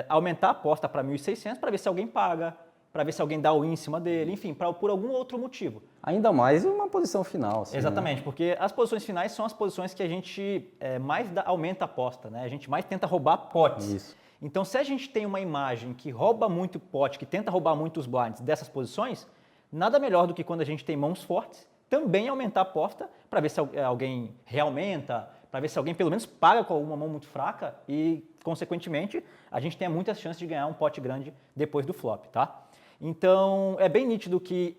[SPEAKER 1] aumentar a aposta para 1.600 para ver se alguém paga, para ver se alguém dá all-in em cima dele, enfim, por algum outro motivo.
[SPEAKER 2] Ainda mais em uma posição final. Assim,
[SPEAKER 1] Exatamente,
[SPEAKER 2] né?
[SPEAKER 1] porque as posições finais são as posições que a gente mais aumenta a aposta, né? A gente mais tenta roubar potes.
[SPEAKER 2] Isso.
[SPEAKER 1] Então, se a gente tem uma imagem que rouba muito pote, que tenta roubar muitos blinds dessas posições, nada melhor do que quando a gente tem mãos fortes, também aumentar a aposta para ver se alguém reaumenta, para ver se alguém pelo menos paga com alguma mão muito fraca e, consequentemente, a gente tenha muitas chances de ganhar um pote grande depois do flop, tá? Então, é bem nítido que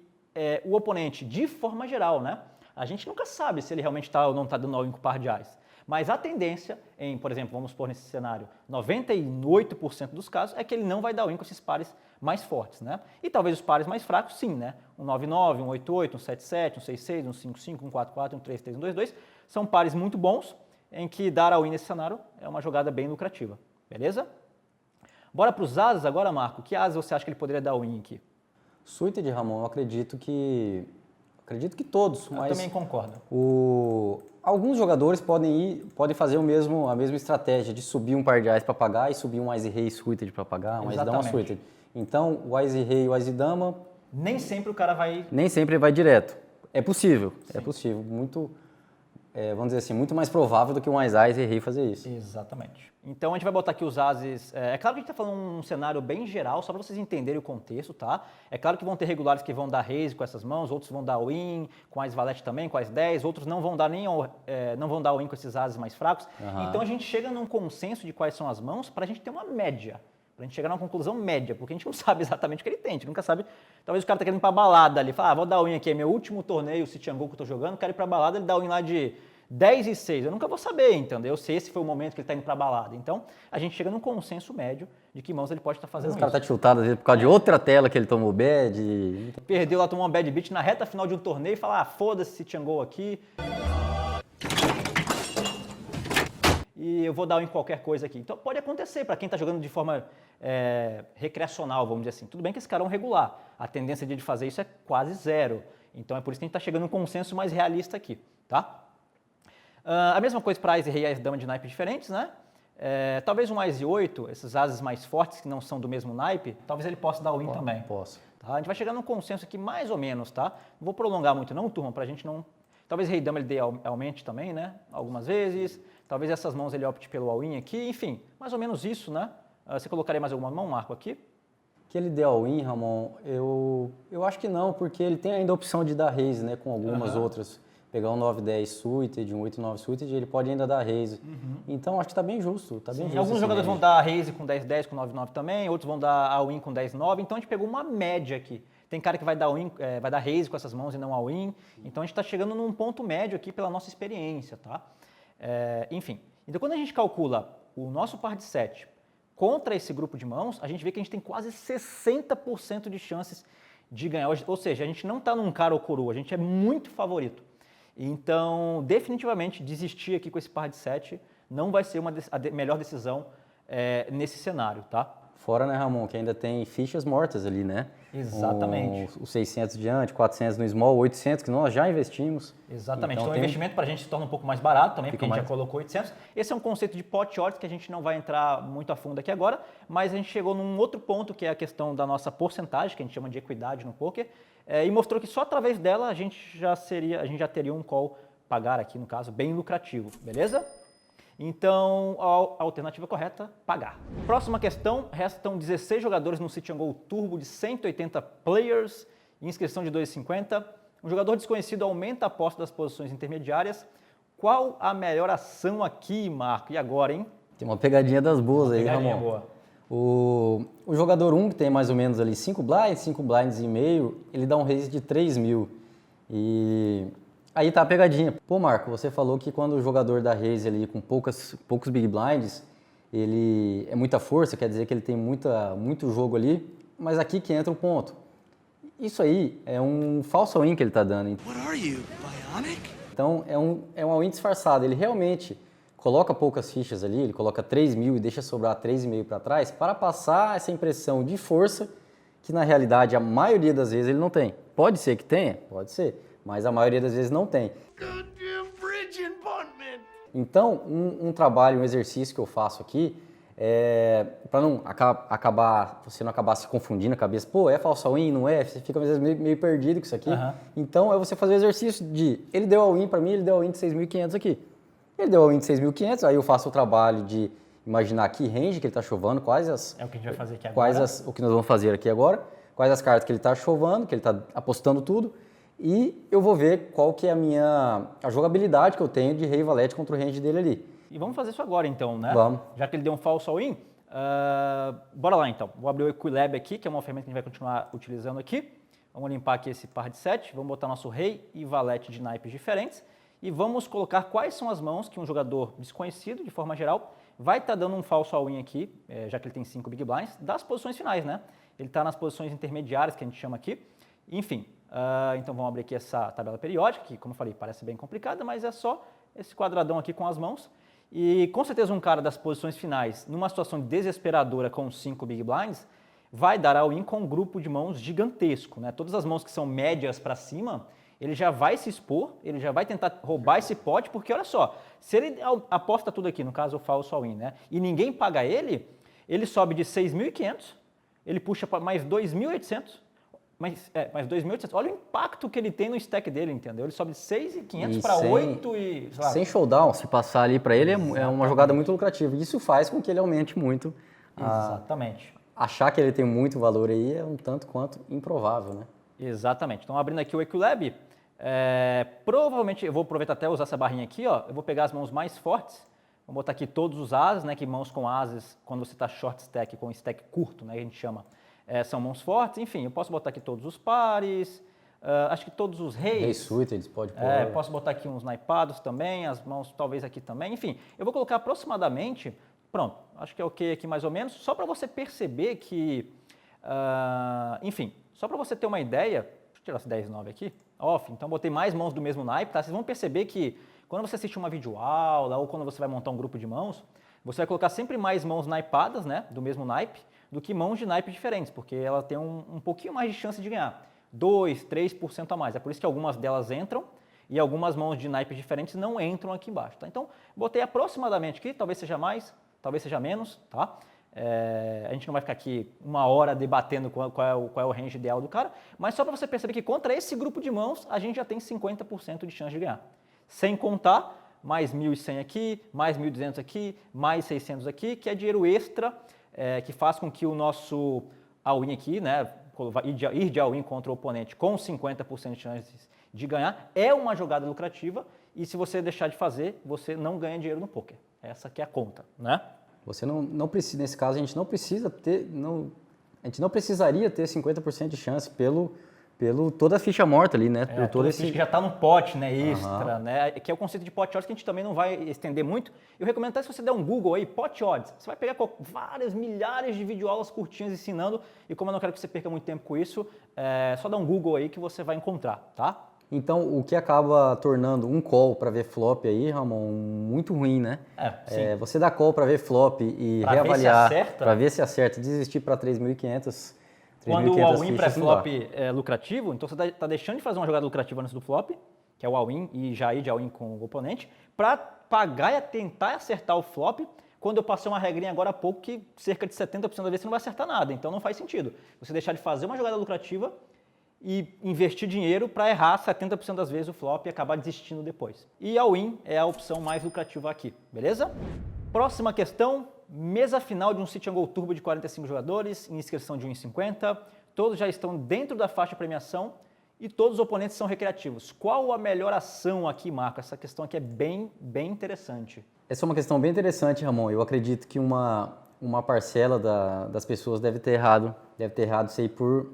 [SPEAKER 1] o oponente, de forma geral, né? A gente nunca sabe se ele realmente está ou não está dando all-in com par de ás. Mas a tendência, por exemplo, vamos pôr nesse cenário, 98% dos casos é que ele não vai dar all-in com esses pares mais fortes, né? E talvez os pares mais fracos, sim, né? Um 9-9, um 8-8, um 7-7, um 6-6, um 5-5, um 4-4, um 3-3, um 2-2. São pares muito bons em que dar all-in nesse cenário é uma jogada bem lucrativa, beleza? Bora para os ases agora, Marco. Que asa você acha que ele poderia dar all-in aqui?
[SPEAKER 2] Suited, Ramon, eu acredito que todos,
[SPEAKER 1] Eu
[SPEAKER 2] mas
[SPEAKER 1] também concordo.
[SPEAKER 2] alguns jogadores podem fazer a mesma estratégia de subir um par de ás para pagar e subir um Ice Rei Suited para pagar, um Ice Dama
[SPEAKER 1] Exatamente.
[SPEAKER 2] Suited. Então, o Ice Rei e o Ice Dama
[SPEAKER 1] Nem sempre o cara vai...
[SPEAKER 2] nem sempre vai direto. É possível, muito, vamos dizer assim, muito mais provável do que um Ice Rei fazer isso.
[SPEAKER 1] Exatamente. Então a gente vai botar aqui os ases. É claro que a gente está falando um cenário bem geral, só para vocês entenderem o contexto, tá? É claro que vão ter regulares que vão dar raise com essas mãos, outros vão dar win, com as valete também, com as 10, outros não vão dar não vão dar win com esses ases mais fracos.
[SPEAKER 2] Aham.
[SPEAKER 1] Então a gente chega num consenso de quais são as mãos para a gente ter uma média. Pra gente chegar numa conclusão média, porque a gente não sabe exatamente o que ele tem, a gente nunca sabe. Talvez o cara tá querendo ir pra balada ali, fala, vou dar win aqui, é meu último torneio, o Citiango que eu tô jogando, quero ir pra balada, ele dá win lá de 10 e 6. Eu nunca vou saber, entendeu? Se esse foi o momento que ele tá indo pra balada. Então, a gente chega num consenso médio de que mãos ele pode estar fazendo
[SPEAKER 2] Às vezes o cara
[SPEAKER 1] isso.
[SPEAKER 2] tá tiltado às vezes, por causa de outra tela que ele tomou bad.
[SPEAKER 1] Perdeu lá, tomou uma bad beat na reta final de um torneio e fala, foda-se Citiango aqui. E eu vou dar em qualquer coisa aqui. Então pode acontecer para quem está jogando de forma recreacional, vamos dizer assim. Tudo bem que esse cara é um regular. A tendência de ele fazer isso é quase zero. Então é por isso que a gente está chegando num consenso mais realista aqui, tá? A mesma coisa para Ás e Rei e Ás Dama de naipes diferentes, né? Talvez um Ás e 8, esses ases mais fortes que não são do mesmo naipe, talvez ele possa dar win também.
[SPEAKER 2] Posso.
[SPEAKER 1] Tá? A gente vai chegar num consenso aqui mais ou menos, tá? Não vou prolongar muito não, turma, para a gente não... Talvez Rei Dama ele dê aumente também, né? Algumas vezes. Talvez essas mãos ele opte pelo all-in aqui. Enfim, mais ou menos isso, né? Você colocaria mais alguma mão, Marco, aqui?
[SPEAKER 2] Que ele dê all-in, Ramon, eu acho que não, porque ele tem ainda a opção de dar raise, né? Com algumas outras. Pegar um 9-10 suited, um 8-9 suited, ele pode ainda dar raise. Então, acho que tá bem justo, tá bem justo.
[SPEAKER 1] Alguns
[SPEAKER 2] esse
[SPEAKER 1] jogadores
[SPEAKER 2] range.
[SPEAKER 1] vão dar raise com 10-10, com 9-9 também. Outros vão dar all-in com 10-9. Então, a gente pegou uma média aqui. Tem cara que vai dar all-in, vai dar raise com essas mãos e não all-in. Então, a gente está chegando num ponto médio aqui pela nossa experiência, tá? Enfim. Então, quando a gente calcula o nosso par de 7 contra esse grupo de mãos, a gente vê que a gente tem quase 60% de chances de ganhar hoje. Ou seja, a gente não está num cara ou coroa, a gente é muito favorito. Então, definitivamente, desistir aqui com esse par de 7 não vai ser a melhor decisão nesse cenário, tá?
[SPEAKER 2] Fora, né, Ramon, que ainda tem fichas mortas ali, né?
[SPEAKER 1] Exatamente.
[SPEAKER 2] Os 600 diante, 400 no small, 800 que nós já investimos.
[SPEAKER 1] Exatamente. Então o investimento para a gente se torna um pouco mais barato também, porque a gente já colocou 800. Esse é um conceito de pot odds que a gente não vai entrar muito a fundo aqui agora, mas a gente chegou num outro ponto que é a questão da nossa porcentagem, que a gente chama de equidade no poker, e mostrou que só através dela a gente já teria um call pagar aqui, no caso, bem lucrativo, beleza? Então, a alternativa correta, pagar. Próxima questão, restam 16 jogadores no City and Go Turbo de 180 players, inscrição de 2,50. Um jogador desconhecido aumenta a aposta das posições intermediárias. Qual a melhor ação aqui, Marco? E agora, hein?
[SPEAKER 2] Tem uma pegadinha das boas aí, Ramon.
[SPEAKER 1] Boa.
[SPEAKER 2] O jogador 1, que tem mais ou menos ali 5 blinds e meio, ele dá um raise de 3 mil. E aí tá a pegadinha. Pô, Marco, você falou que quando o jogador dá raise ali com poucos big blinds, ele é muita força, quer dizer que ele tem muito jogo ali, mas aqui que entra o ponto. Isso aí é um falso all-in que ele tá dando.
[SPEAKER 5] What are you, bionic?
[SPEAKER 2] Então é um all-in disfarçado, ele realmente coloca poucas fichas ali, ele coloca 3 mil e deixa sobrar 3,5 para trás para passar essa impressão de força que na realidade a maioria das vezes ele não tem. Pode ser que tenha, pode ser, mas a maioria das vezes não tem. Então, um trabalho, um exercício que eu faço aqui, para não você não acabar se confundindo a cabeça, pô, é falso all-in, não é? Você fica às vezes meio perdido com isso aqui. Então, é você fazer o exercício de, ele deu all-in para mim, ele deu all-in de 6.500 aqui. Ele deu all-in de 6.500, aí eu faço o trabalho de imaginar que range que ele está chovando,
[SPEAKER 1] É o que a gente vai fazer aqui agora.
[SPEAKER 2] o que nós vamos fazer aqui agora, quais as cartas que ele está chovando, que ele está apostando tudo, e eu vou ver qual que é a jogabilidade que eu tenho de rei valete contra o range dele ali.
[SPEAKER 1] E vamos fazer isso agora então, né?
[SPEAKER 2] Vamos.
[SPEAKER 1] Já que ele deu um falso all-in, bora lá então. Vou abrir o Equilab aqui, que é uma ferramenta que a gente vai continuar utilizando aqui. Vamos limpar aqui esse par de 7, vamos botar nosso rei e valete de naipes diferentes e vamos colocar quais são as mãos que um jogador desconhecido, de forma geral, vai estar dando um falso all-in aqui, já que ele tem 5 big blinds, das posições finais, né? Ele está nas posições intermediárias, que a gente chama aqui. Enfim, então vamos abrir aqui essa tabela periódica, que como eu falei, parece bem complicada, mas é só esse quadradão aqui com as mãos. E com certeza um cara das posições finais, numa situação desesperadora com 5 big blinds, vai dar all-in com um grupo de mãos gigantesco, né? Todas as mãos que são médias para cima, ele já vai se expor, ele já vai tentar roubar esse pote, porque olha só, se ele aposta tudo aqui, no caso o falso all-in, né? E ninguém paga ele sobe de 6.500, ele puxa para mais 2.800, mais 2.800. Olha o impacto que ele tem no stack dele, entendeu? Ele sobe de 6.500 para 8 e... Sei lá,
[SPEAKER 2] sem showdown, se passar ali para ele, é uma jogada muito lucrativa. Isso faz com que ele aumente muito.
[SPEAKER 1] Exatamente.
[SPEAKER 2] Achar que ele tem muito valor aí é um tanto quanto improvável, né?
[SPEAKER 1] Exatamente. Então, abrindo aqui o Equilab, provavelmente, eu vou aproveitar até usar essa barrinha aqui, ó, eu vou pegar as mãos mais fortes, vou botar aqui todos os ases, né, que mãos com ases, quando você está short stack, com stack curto, né, a gente chama, são mãos fortes, enfim, eu posso botar aqui todos os pares, acho que todos os reis.
[SPEAKER 2] Rei suited, pode pôr.
[SPEAKER 1] Posso botar aqui uns naipados também, as mãos talvez aqui também, enfim, eu vou colocar aproximadamente, pronto, acho que é ok aqui mais ou menos, só para você perceber que, enfim, só para você ter uma ideia, deixa eu tirar esse 10,9 aqui, off, então botei mais mãos do mesmo naipe, tá? Vocês vão perceber que quando você assiste uma videoaula ou quando você vai montar um grupo de mãos, você vai colocar sempre mais mãos naipadas, né, do mesmo naipe, do que mãos de naipes diferentes, porque ela tem um pouquinho mais de chance de ganhar, 2, 3% a mais. É por isso que algumas delas entram e algumas mãos de naipes diferentes não entram aqui embaixo, tá? Então, botei aproximadamente aqui, talvez seja mais, talvez seja menos, tá? A gente não vai ficar aqui uma hora debatendo qual é o range ideal do cara, mas só para você perceber que contra esse grupo de mãos, a gente já tem 50% de chance de ganhar. Sem contar mais 1.100 aqui, mais 1.200 aqui, mais 600 aqui, que é dinheiro extra, que faz com que o nosso all-in aqui, né, ir de all-in contra o oponente com 50% de chances de ganhar, é uma jogada lucrativa e se você deixar de fazer, você não ganha dinheiro no poker. Essa que é a conta, né?
[SPEAKER 2] Você não precisa, nesse caso, a gente não precisaria ter 50% de chance pelo Pelo toda a ficha morta ali, né? Pelo todo
[SPEAKER 1] Toda
[SPEAKER 2] esse...
[SPEAKER 1] ficha que já está no pote, né, extra, né, que é o conceito de pot odds que a gente também não vai estender muito. Eu recomendo até se você der um Google aí, pot odds, você vai pegar várias milhares de videoaulas curtinhas ensinando, e como eu não quero que você perca muito tempo com isso, só dá um Google aí que você vai encontrar, tá?
[SPEAKER 2] Então, o que acaba tornando um call para ver flop aí, Ramon, muito ruim, né?
[SPEAKER 1] Sim.
[SPEAKER 2] Você dá call para ver flop e
[SPEAKER 1] Pra
[SPEAKER 2] reavaliar,
[SPEAKER 1] ver se acerta.
[SPEAKER 2] para ver se acerta, desistir para 3.500.
[SPEAKER 1] Quando o all-in
[SPEAKER 2] fichas não
[SPEAKER 1] pré-flop
[SPEAKER 2] dá.
[SPEAKER 1] é lucrativo, então você está deixando de fazer uma jogada lucrativa antes do flop, que é o all-in, e já ir de all-in com o oponente, para pagar e tentar acertar o flop, quando eu passei uma regrinha agora há pouco que cerca de 70% das vezes você não vai acertar nada, então não faz sentido. Você deixar de fazer uma jogada lucrativa e investir dinheiro para errar 70% das vezes o flop e acabar desistindo depois. E all-in é a opção mais lucrativa aqui, beleza? Próxima questão, mesa final de um City and Go Turbo de 45 jogadores, inscrição de 1,50, todos já estão dentro da faixa de premiação e todos os oponentes são recreativos. Qual a melhor ação aqui, Marco? Essa questão aqui é bem interessante.
[SPEAKER 2] Essa é uma questão bem interessante, Ramon. Eu acredito que uma parcela das pessoas deve ter errado isso aí por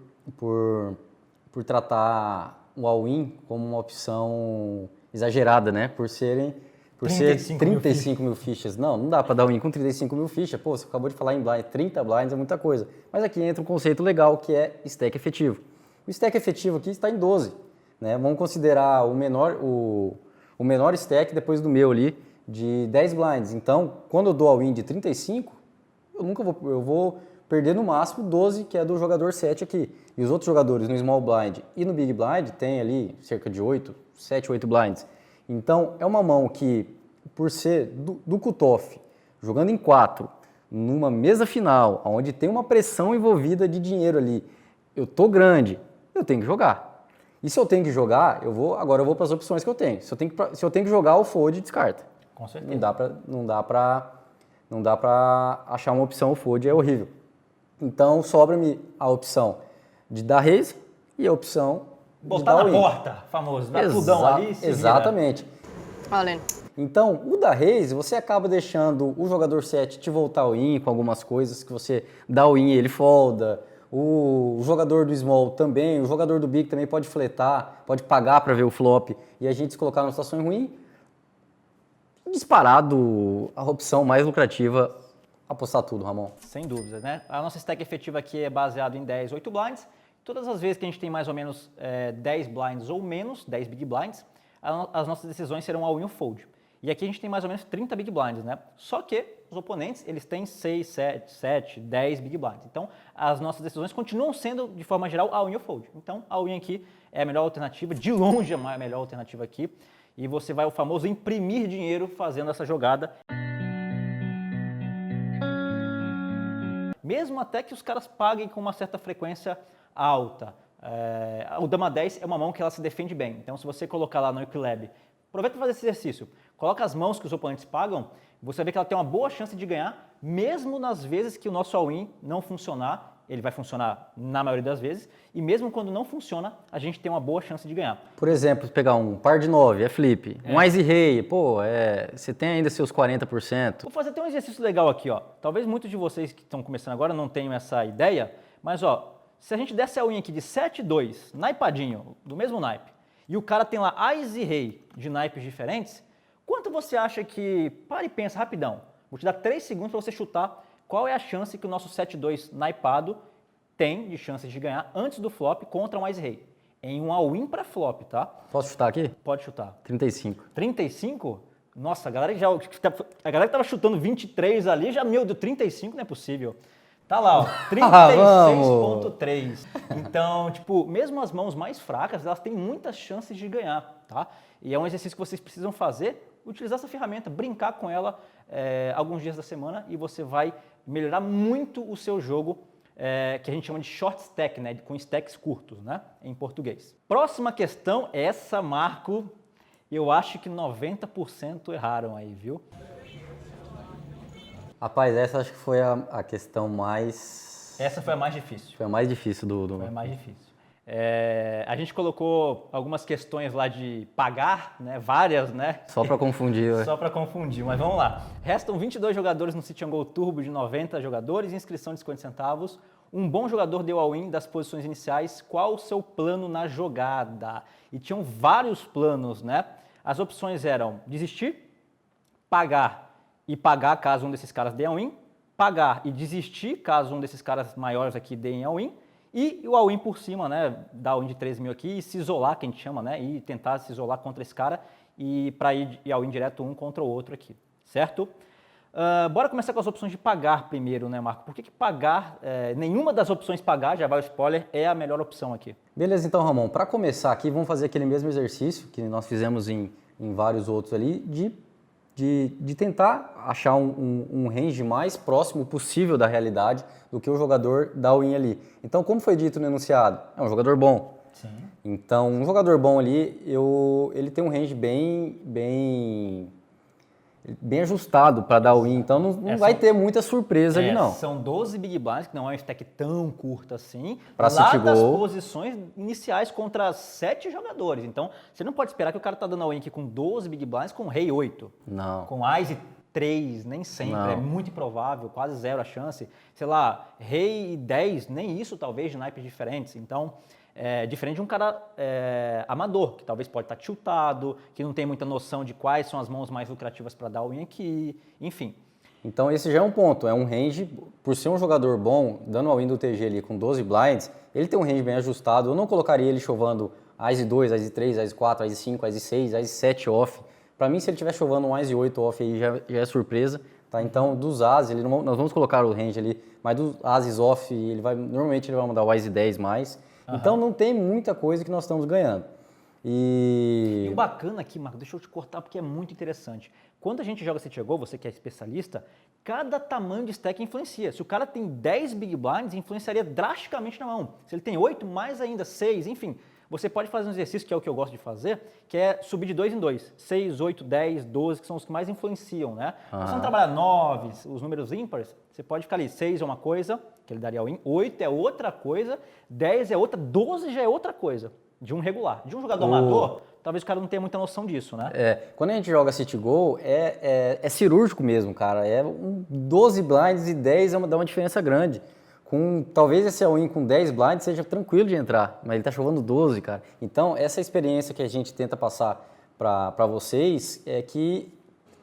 [SPEAKER 2] tratar o all-in como uma opção exagerada, né? Por ser 35 mil fichas. Não dá para dar all-in com 35 mil fichas. Pô, você acabou de falar em blind, 30 blinds é muita coisa. Mas aqui entra um conceito legal que é stack efetivo. O stack efetivo aqui está em 12, né? Vamos considerar o menor stack depois do meu ali de 10 blinds. Então, quando eu dou all-in de 35, eu vou perder no máximo 12, que é do jogador 7 aqui. E os outros jogadores no small blind e no big blind tem ali cerca de 7, 8 blinds. Então, é uma mão que, por ser do cutoff, jogando em 4, numa mesa final, onde tem uma pressão envolvida de dinheiro ali, eu tô grande, eu tenho que jogar. E se eu tenho que jogar, agora eu vou para as opções que eu tenho. Se eu tenho que jogar, o fold descarta.
[SPEAKER 1] Com certeza.
[SPEAKER 2] Não dá para achar uma opção, o fold é horrível. Então, sobra-me a opção de dar raise e a opção
[SPEAKER 1] botar na porta, famoso, dá tudão ali, se
[SPEAKER 2] exatamente.
[SPEAKER 6] Olha.
[SPEAKER 2] Então, o da raise, você acaba deixando o jogador 7 te voltar ao in com algumas coisas que você dá o in e ele folda. O jogador do small também, o jogador do big também pode fletar, pode pagar para ver o flop e a gente se colocar numa situação ruim. Disparado, a opção mais lucrativa, apostar tudo, Ramon.
[SPEAKER 1] Sem dúvidas, né? A nossa stack efetiva aqui é baseada em 10, 8 blinds. Todas as vezes que a gente tem mais ou menos 10 blinds ou menos, 10 big blinds, as nossas decisões serão all-in ou fold. E aqui a gente tem mais ou menos 30 big blinds, né? Só que os oponentes, eles têm 6, 7, 10 big blinds. Então, as nossas decisões continuam sendo, de forma geral, all-in ou fold. Então, all-in aqui é a melhor alternativa, de longe a melhor alternativa aqui. E você vai, o famoso, imprimir dinheiro fazendo essa jogada. Mesmo até que os caras paguem com uma certa frequência alta. O Dama 10 é uma mão que ela se defende bem. Então, se você colocar lá no Equilab, aproveita para fazer esse exercício. Coloca as mãos que os oponentes pagam, você vai ver que ela tem uma boa chance de ganhar, mesmo nas vezes que o nosso all-in não funcionar. Ele vai funcionar na maioria das vezes, e mesmo quando não funciona, a gente tem uma boa chance de ganhar.
[SPEAKER 2] Por exemplo, pegar um par de 9, é flip, um Ice Rei, você tem ainda seus 40%.
[SPEAKER 1] Vou fazer até um exercício legal aqui, ó. Talvez muitos de vocês que estão começando agora não tenham essa ideia, mas ó, se a gente desse a unha aqui de 7-2, naipadinho, do mesmo naipe, e o cara tem lá Ice e Rei de naipes diferentes, quanto você acha que... Para e pensa rapidão. Vou te dar 3 segundos para você chutar qual é a chance que o nosso 7-2 naipado tem de chances de ganhar antes do flop contra um Ice Rei. Em um all-in para flop, tá?
[SPEAKER 2] Posso chutar aqui?
[SPEAKER 1] Pode chutar.
[SPEAKER 2] 35.
[SPEAKER 1] 35? Nossa, a galera que tava chutando 23 ali, já, meu Deus, 35 não é possível. Tá lá, ó, 36.3. Então, tipo, mesmo as mãos mais fracas, elas têm muitas chances de ganhar, tá? E é um exercício que vocês precisam fazer, utilizar essa ferramenta, brincar com ela alguns dias da semana e você vai melhorar muito o seu jogo, que a gente chama de short stack, né, com stacks curtos, né, em português. Próxima questão, essa, Marco, eu acho que 90% erraram aí, viu?
[SPEAKER 2] Rapaz, essa acho que foi a questão mais...
[SPEAKER 1] Essa foi a mais difícil.
[SPEAKER 2] Foi a mais difícil
[SPEAKER 1] Foi a mais difícil. A gente colocou algumas questões lá de pagar, né, várias, né?
[SPEAKER 2] Só para confundir.
[SPEAKER 1] Só para confundir, mas vamos lá. Restam 22 jogadores no City and Go Turbo de 90 jogadores, inscrição de 50 centavos. Um bom jogador deu all-in das posições iniciais, qual o seu plano na jogada? E tinham vários planos, né? As opções eram desistir, pagar e pagar caso um desses caras dê all-in, pagar e desistir caso um desses caras maiores aqui deem all-in, e o all-in por cima, né? Dar all-in de 3 mil aqui e se isolar, que a gente chama, né? E tentar se isolar contra esse cara e para ir all-in direto um contra o outro aqui, certo? Bora começar com as opções de pagar primeiro, né, Marco? Por que pagar, nenhuma das opções pagar, já vai o spoiler, é a melhor opção aqui?
[SPEAKER 2] Beleza, então, Ramon, para começar aqui, vamos fazer aquele mesmo exercício que nós fizemos em vários outros ali, de tentar achar um range mais próximo possível da realidade do que o jogador dá all-in ali. Então, como foi dito no enunciado, é um jogador bom.
[SPEAKER 1] Sim.
[SPEAKER 2] Então, um jogador bom ali, ele tem um range bem ajustado para dar all-in, então não vai ter muita surpresa ali não.
[SPEAKER 1] São 12 big blinds, que não é um stack tão curto assim,
[SPEAKER 2] pra
[SPEAKER 1] lá das
[SPEAKER 2] City Goal.
[SPEAKER 1] posições iniciais contra 7 jogadores. Então, você não pode esperar que o cara tá dando all-in aqui com 12 big blinds com rei 8.
[SPEAKER 2] Não.
[SPEAKER 1] Com Ás 3, nem sempre,
[SPEAKER 2] Não.
[SPEAKER 1] é muito improvável, quase zero a chance. Sei lá, rei 10, nem isso talvez de naipes diferentes. Então, diferente de um cara amador, que talvez pode estar tiltado, que não tem muita noção de quais são as mãos mais lucrativas para dar all-in aqui, enfim.
[SPEAKER 2] Então esse já é um ponto, é um range, por ser um jogador bom, dando all-in do TG ali com 12 blinds, ele tem um range bem ajustado, eu não colocaria ele chovando Ás 2, Ás 3, Ás 4, Ás 5, Ás 6, Ás 7 off. Para mim, se ele estiver chovando um Ás 8 off aí já é surpresa, tá? Então dos Ás, nós vamos colocar o range ali, mas dos Áses off, normalmente ele vai mandar o Ás 10 mais. Então não tem muita coisa que nós estamos ganhando.
[SPEAKER 1] E o bacana aqui, Marco, deixa eu te cortar porque é muito interessante. Quando a gente joga City Go, você que é especialista, cada tamanho de stack influencia. Se o cara tem 10 big blinds, influenciaria drasticamente na mão. Se ele tem 8, mais ainda, 6, enfim. Você pode fazer um exercício, que é o que eu gosto de fazer, que é subir de 2 em 2. 6, 8, 10, 12, que são os que mais influenciam, né? Você não trabalha 9, os números ímpares, você pode ficar ali, 6 é uma coisa, que ele daria all-in, 8 é outra coisa, 10 é outra, 12 já é outra coisa, de um regular. De um jogador amador, talvez o cara não tenha muita noção disso, né?
[SPEAKER 2] Quando a gente joga City Go, é cirúrgico mesmo, cara. 12 blinds e 10 dá uma diferença grande. Talvez esse all-in com 10 blinds seja tranquilo de entrar, mas ele tá chovendo 12, cara. Então, essa experiência que a gente tenta passar para vocês é que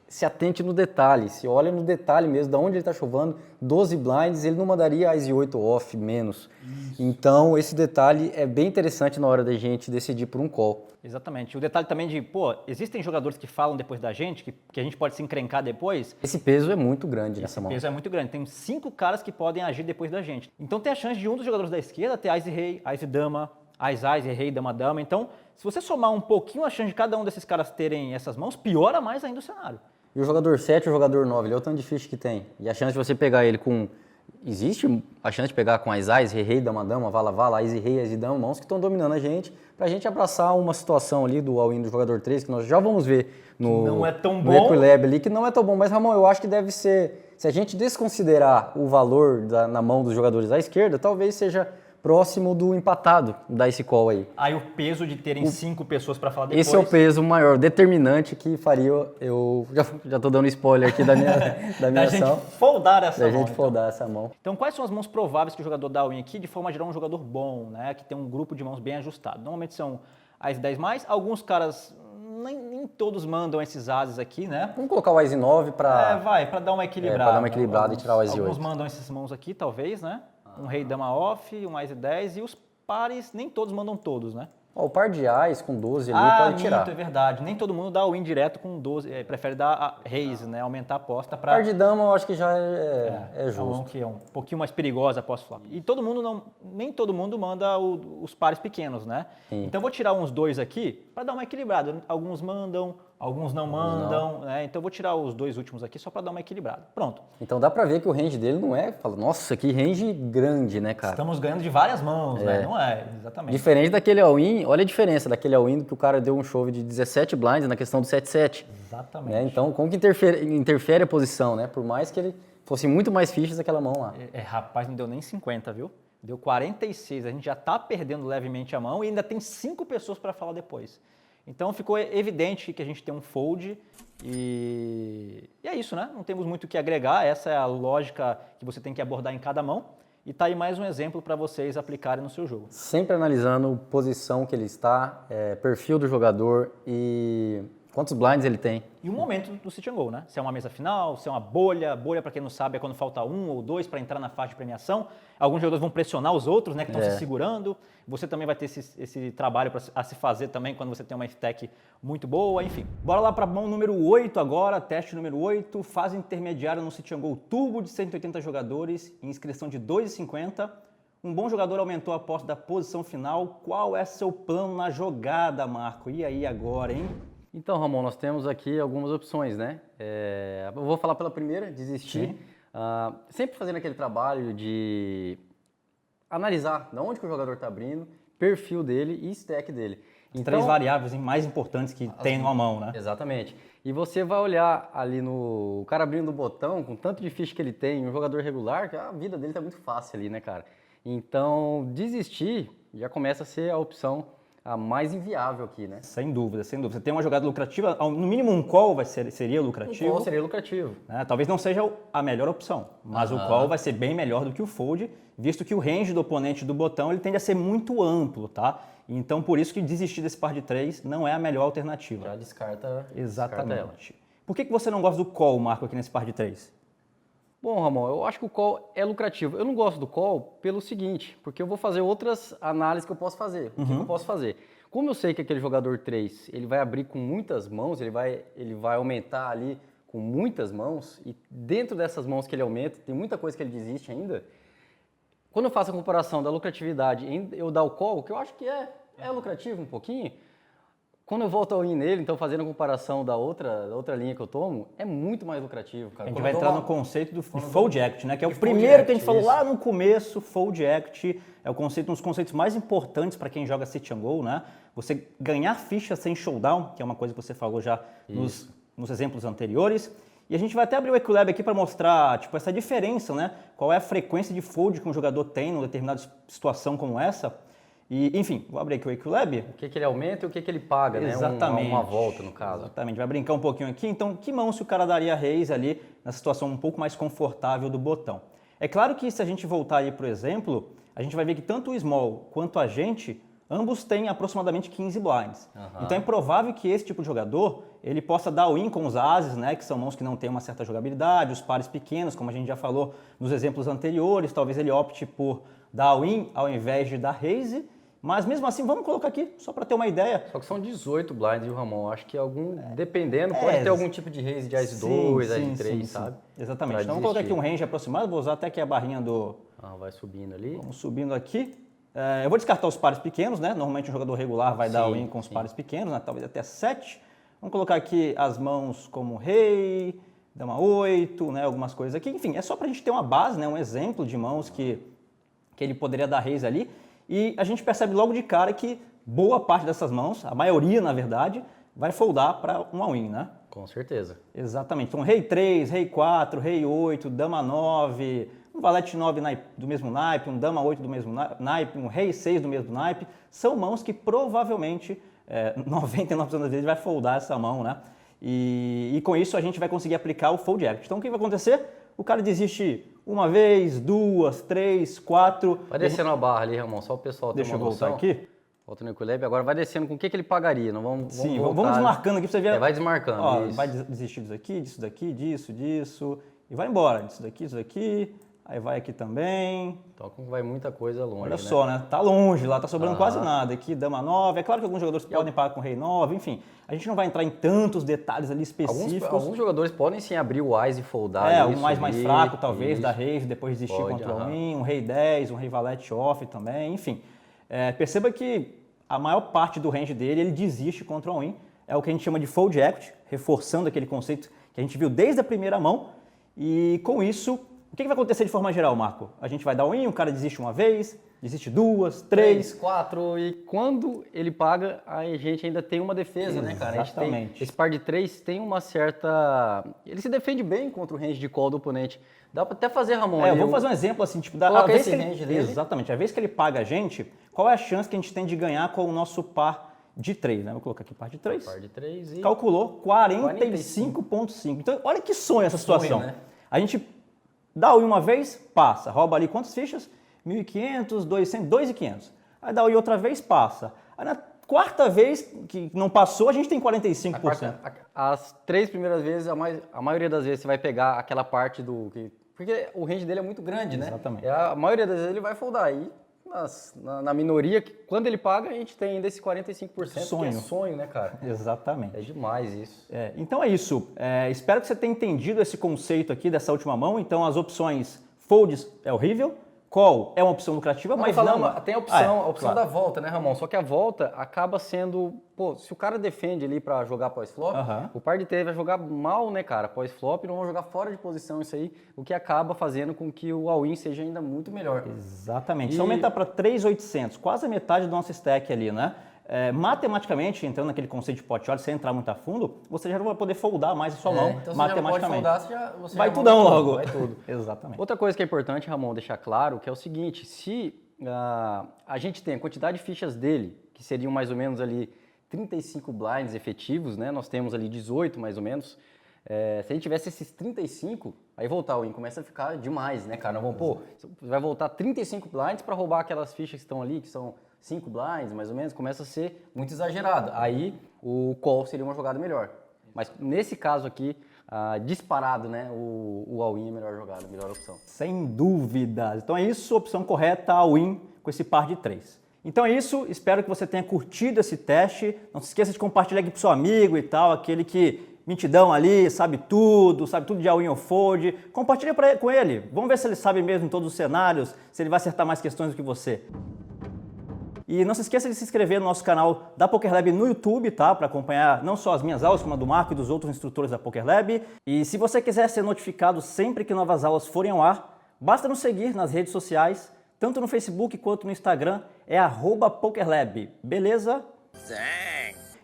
[SPEAKER 2] se atente no detalhe, se olha no detalhe mesmo, de onde ele tá chovendo, 12 blinds, ele não mandaria Ás 8 off menos. Isso. Então, esse detalhe é bem interessante na hora da gente decidir por um call.
[SPEAKER 1] Exatamente. O detalhe também de, existem jogadores que falam depois da gente, que a gente pode se encrencar depois.
[SPEAKER 2] Esse peso é muito grande nessa mão.
[SPEAKER 1] Esse peso é muito grande. Tem 5 caras que podem agir depois da gente. Então tem a chance de um dos jogadores da esquerda ter Ás e rei, Ás e dama, Ás, e rei, dama, dama. Então, se você somar um pouquinho a chance de cada um desses caras terem essas mãos, piora mais ainda o cenário.
[SPEAKER 2] E o jogador 7 e o jogador 9, ele é o tanto de ficha que tem. E a chance de você pegar ele com... Existe a chance de pegar com as Ás, rei, dama, dama, vala, vala, Ás e rei, Ás e dama, mãos que estão dominando a gente, pra gente abraçar uma situação ali do all-in do jogador 3, que nós já vamos ver
[SPEAKER 1] não é tão
[SPEAKER 2] no
[SPEAKER 1] bom.
[SPEAKER 2] Equilab ali, que não é tão bom. Mas, Ramon, eu acho que deve ser... Se a gente desconsiderar o valor na mão dos jogadores à esquerda, talvez seja próximo do empatado da esse call aí.
[SPEAKER 1] Aí o peso de terem 5 pessoas para falar depois...
[SPEAKER 2] Esse é o peso maior, determinante que faria eu... Já tô dando spoiler aqui da minha ação.
[SPEAKER 1] Gente foldar essa mão.
[SPEAKER 2] Da gente foldar essa mão.
[SPEAKER 1] Então, quais são as mãos prováveis que o jogador dá all-in aqui, de forma geral um jogador bom, né? Que tem um grupo de mãos bem ajustado. Normalmente são Ás 10 mais, alguns caras... Nem todos mandam esses ases aqui, né?
[SPEAKER 2] Vamos colocar o Ás 9 para...
[SPEAKER 1] para dar uma equilibrada.
[SPEAKER 2] Para dar uma equilibrada e tirar o Ás 8.
[SPEAKER 1] Alguns mandam essas mãos aqui, talvez, né? Um rei dama off, um Ás 10 e os pares, nem todos mandam todos, né?
[SPEAKER 2] O par de Ás com 12 ali pode tirar.
[SPEAKER 1] É verdade. Nem todo mundo dá o win direto com 12, prefere dar reis, né? Aumentar a aposta para...
[SPEAKER 2] Par de dama eu acho que já é justo.
[SPEAKER 1] É uma mão que é um pouquinho mais perigosa após flop. E nem todo mundo manda os pares pequenos, né?
[SPEAKER 2] Sim.
[SPEAKER 1] Então eu vou tirar uns 2 aqui para dar uma equilibrada. Alguns mandam, alguns não mandam, né? Então eu vou tirar os 2 últimos aqui só para dar uma equilibrada. Pronto.
[SPEAKER 2] Então dá para ver que o range dele não é... Nossa, que range grande, né, cara?
[SPEAKER 1] Estamos ganhando de várias mãos, né? Não é, exatamente.
[SPEAKER 2] Diferente daquele all-in, olha a diferença daquele all-in que o cara deu um shove de 17 blinds na questão do 7-7.
[SPEAKER 1] Exatamente.
[SPEAKER 2] Né? Então, como que interfere a posição, né? Por mais que ele fosse muito mais fichas aquela mão lá.
[SPEAKER 1] Rapaz, não deu nem 50, viu? Deu 46, a gente já tá perdendo levemente a mão e ainda tem 5 pessoas para falar depois. Então ficou evidente que a gente tem um fold e é isso, né? Não temos muito o que agregar, essa é a lógica que você tem que abordar em cada mão. E tá aí mais um exemplo para vocês aplicarem no seu jogo.
[SPEAKER 2] Sempre analisando posição que ele está, perfil do jogador e quantos blinds ele tem.
[SPEAKER 1] E o momento do sit and go, né? Se é uma mesa final, se é uma bolha. Bolha, para quem não sabe, é quando falta 1 ou 2 para entrar na faixa de premiação. Alguns jogadores vão pressionar os outros, né, que estão se segurando. Você também vai ter esse trabalho a se fazer também quando você tem uma stack muito boa, enfim. Bora lá para a mão número 8 agora, teste número 8. Fase intermediária no sit and go turbo de 180 jogadores, inscrição de 2,50. Um bom jogador aumentou a aposta da posição final. Qual é seu plano na jogada, Marco? E aí agora, hein?
[SPEAKER 2] Então, Ramon, nós temos aqui algumas opções, né? Eu vou falar pela primeira, desistir. Sempre fazendo aquele trabalho de analisar de onde que o jogador está abrindo, perfil dele e stack dele.
[SPEAKER 1] Então, 3 variáveis mais importantes que tem numa mão, né?
[SPEAKER 2] Exatamente. E você vai olhar ali o cara abrindo o botão, com tanto de ficha que ele tem, um jogador regular, que a vida dele tá muito fácil ali, né, cara? Então, desistir já começa a ser a opção a mais inviável aqui, né?
[SPEAKER 1] Sem dúvida, sem dúvida. Você tem uma jogada lucrativa, no mínimo um call seria lucrativo.
[SPEAKER 2] Um call seria lucrativo.
[SPEAKER 1] Né? Talvez não seja a melhor opção, mas o call vai ser bem melhor do que o fold, visto que o range do oponente do botão ele tende a ser muito amplo, tá? Então, por isso que desistir desse par de 3 não é a melhor alternativa.
[SPEAKER 2] Já descarta.
[SPEAKER 1] Exatamente. Por que você não gosta do call, Marco, aqui nesse par de 3?
[SPEAKER 2] Bom, Ramon, eu acho que o call é lucrativo. Eu não gosto do call pelo seguinte, porque eu vou fazer outras análises que eu posso fazer. O que eu posso fazer? Como eu sei que aquele jogador 3, ele vai abrir com muitas mãos, ele vai aumentar ali com muitas mãos, e dentro dessas mãos que ele aumenta, tem muita coisa que ele desiste ainda. Quando eu faço a comparação da lucratividade em eu dar o call, que eu acho que é lucrativo um pouquinho, quando eu volto ao in nele, então fazendo a comparação da outra linha que eu tomo, é muito mais lucrativo, cara.
[SPEAKER 1] A gente vai entrar no conceito do Fold Act, né? Que é o primeiro que a gente falou lá no começo. Fold Act é um dos conceitos mais importantes para quem joga sit and go, né? Você ganhar ficha sem showdown, que é uma coisa que você falou já nos exemplos anteriores. E a gente vai até abrir o Equilab aqui para mostrar tipo, essa diferença, né? Qual é a frequência de fold que um jogador tem numa determinada situação como essa. E, enfim, vou abrir aqui o Equilab.
[SPEAKER 2] O que ele aumenta e o que ele paga,
[SPEAKER 1] Exatamente.
[SPEAKER 2] né? Uma volta, no caso.
[SPEAKER 1] Exatamente. Vai brincar um pouquinho aqui. Então, que mão se o cara daria raise ali na situação um pouco mais confortável do botão? É claro que se a gente voltar aí para o exemplo, a gente vai ver que tanto o small quanto a gente, ambos têm aproximadamente 15 blinds. Então, é provável que esse tipo de jogador, ele possa dar win com os ases, né? Que são mãos que não têm uma certa jogabilidade, os pares pequenos, como a gente já falou nos exemplos anteriores. Talvez ele opte por dar win ao invés de dar raise. Mas mesmo assim, vamos colocar aqui, só para ter uma ideia.
[SPEAKER 2] Só que são 18 blinds, viu, Ramon? Acho que dependendo, pode ter algum tipo de raise de As 2, As 3, sabe?
[SPEAKER 1] Exatamente. Então vamos colocar aqui um range aproximado, vou usar até aqui a barrinha do...
[SPEAKER 2] vai subindo ali.
[SPEAKER 1] Vamos subindo aqui. Eu vou descartar os pares pequenos, né? Normalmente um jogador regular vai dar win com os pares pequenos, né? Talvez até 7. Vamos colocar aqui as mãos como rei, dama 8, né? Algumas coisas aqui. Enfim, é só para a gente ter uma base, né? Um exemplo de mãos que ele poderia dar raise ali. E a gente percebe logo de cara que boa parte dessas mãos, a maioria na verdade, vai foldar para um all-in, né?
[SPEAKER 2] Com certeza.
[SPEAKER 1] Exatamente. Então rei 3, rei 4, rei 8, dama 9, um valete 9 do mesmo naipe, um dama 8 do mesmo naipe, um rei 6 do mesmo naipe, são mãos que provavelmente 99% das vezes vai foldar essa mão, né? E com isso a gente vai conseguir aplicar o Fold Act. Então o que vai acontecer? O cara desiste uma vez, 2, 3, 4.
[SPEAKER 2] Vai descendo a barra ali, Ramon, só o pessoal ter
[SPEAKER 1] Deixa eu
[SPEAKER 2] uma
[SPEAKER 1] voltar
[SPEAKER 2] noção.
[SPEAKER 1] aqui.
[SPEAKER 2] Volta no Equilab, agora vai descendo com o que ele pagaria. Não vamos
[SPEAKER 1] vamos desmarcando aqui para você ver.
[SPEAKER 2] Vai desmarcando,
[SPEAKER 1] ó,
[SPEAKER 2] isso.
[SPEAKER 1] Vai desistir disso daqui, disso. E vai embora. Disso daqui. Aí vai aqui também.
[SPEAKER 2] Então vai muita coisa longe,
[SPEAKER 1] Olha só, né? Tá longe lá, tá sobrando quase nada. Aqui, dama 9. É claro que alguns jogadores podem pagar com rei 9, enfim. A gente não vai entrar em tantos detalhes ali específicos.
[SPEAKER 2] Alguns jogadores podem sim abrir o Ás e foldar.
[SPEAKER 1] Um mais fraco, talvez,
[SPEAKER 2] isso.
[SPEAKER 1] da rei, depois desistir contra o win, um rei 10, um rei valete off também, enfim. Perceba que a maior parte do range dele, ele desiste contra o win. É o que a gente chama de Fold Act, reforçando aquele conceito que a gente viu desde a primeira mão. E com isso, o que vai acontecer de forma geral, Marco? A gente vai dar win, o cara desiste uma vez, desiste 2, 3,
[SPEAKER 2] 4, e quando ele paga, a gente ainda tem uma defesa, né, cara?
[SPEAKER 1] Exatamente.
[SPEAKER 2] Esse par de 3 tem uma certa... Ele se defende bem contra o range de call do oponente. Dá pra até fazer, Ramon.
[SPEAKER 1] Vamos fazer um exemplo assim, tipo,
[SPEAKER 2] Coloca esse range dele.
[SPEAKER 1] Exatamente. A vez que ele paga a gente, qual é a chance que a gente tem de ganhar com o nosso par de 3, né? Vou colocar aqui par de 3.
[SPEAKER 2] Par de 3 e...
[SPEAKER 1] Calculou 45,5. Então, olha que sonho essa situação.
[SPEAKER 2] Né?
[SPEAKER 1] A gente Dá all-in uma vez, passa. Rouba ali quantas fichas? 1.500, 200, 2.500. Aí dá all-in outra vez, passa. Aí na quarta vez que não passou, a gente tem 45%.
[SPEAKER 2] As 3 primeiras vezes, a maioria das vezes você vai pegar aquela parte do... Porque o range dele é muito grande, né?
[SPEAKER 1] Exatamente.
[SPEAKER 2] A maioria das vezes ele vai foldar. Aí, na minoria, quando ele paga, a gente tem ainda esse 45%.
[SPEAKER 1] Sonho.
[SPEAKER 2] Que é sonho, né, cara?
[SPEAKER 1] Exatamente.
[SPEAKER 2] É demais isso.
[SPEAKER 1] Então é isso. Espero que você tenha entendido esse conceito aqui dessa última mão. Então as opções folds é horrível, call é uma opção lucrativa, mas
[SPEAKER 2] tem a opção
[SPEAKER 1] claro.
[SPEAKER 2] da volta, né, Ramon? Só que a volta acaba sendo... Pô, se o cara defende ali pra jogar pós-flop, o par de 3 vai jogar mal, né, cara? Pós-flop, não vão jogar fora de posição isso aí, o que acaba fazendo com que o all-in seja ainda muito melhor.
[SPEAKER 1] Exatamente. Se aumentar para 3.800, quase a metade do nosso stack ali, né? Matematicamente, entrando naquele conceito de pot odds, sem entrar muito a fundo, você já não vai poder foldar mais a sua mão
[SPEAKER 2] então
[SPEAKER 1] matematicamente.
[SPEAKER 2] Você
[SPEAKER 1] vai
[SPEAKER 2] já
[SPEAKER 1] tudão logo.
[SPEAKER 2] Vai tudo.
[SPEAKER 1] Exatamente.
[SPEAKER 2] Outra coisa que é importante, Ramon, deixar claro, que é o seguinte, se a gente tem a quantidade de fichas dele, que seriam mais ou menos ali 35 blinds efetivos, né? Nós temos ali 18 mais ou menos. Se a gente tivesse esses 35, aí voltar o win começa a ficar demais, né, cara? Nós vamos, vai voltar 35 blinds para roubar aquelas fichas que estão ali, que são 5 blinds, mais ou menos, começa a ser muito exagerado. Aí o call seria uma jogada melhor. Mas nesse caso aqui, disparado, né, o all-in é a melhor jogada, a melhor opção.
[SPEAKER 1] Sem dúvidas. Então é isso, opção correta, all-in com esse par de 3. Então é isso, espero que você tenha curtido esse teste. Não se esqueça de compartilhar aqui pro seu amigo e tal, aquele que mentidão ali, sabe tudo de all-in ou fold. Compartilha com ele, vamos ver se ele sabe mesmo em todos os cenários, se ele vai acertar mais questões do que você. E não se esqueça de se inscrever no nosso canal da PokerLab no YouTube, tá? Para acompanhar não só as minhas aulas, como a do Marco e dos outros instrutores da PokerLab. E se você quiser ser notificado sempre que novas aulas forem ao ar, basta nos seguir nas redes sociais, tanto no Facebook quanto no Instagram, é @PokerLab, beleza? Sim!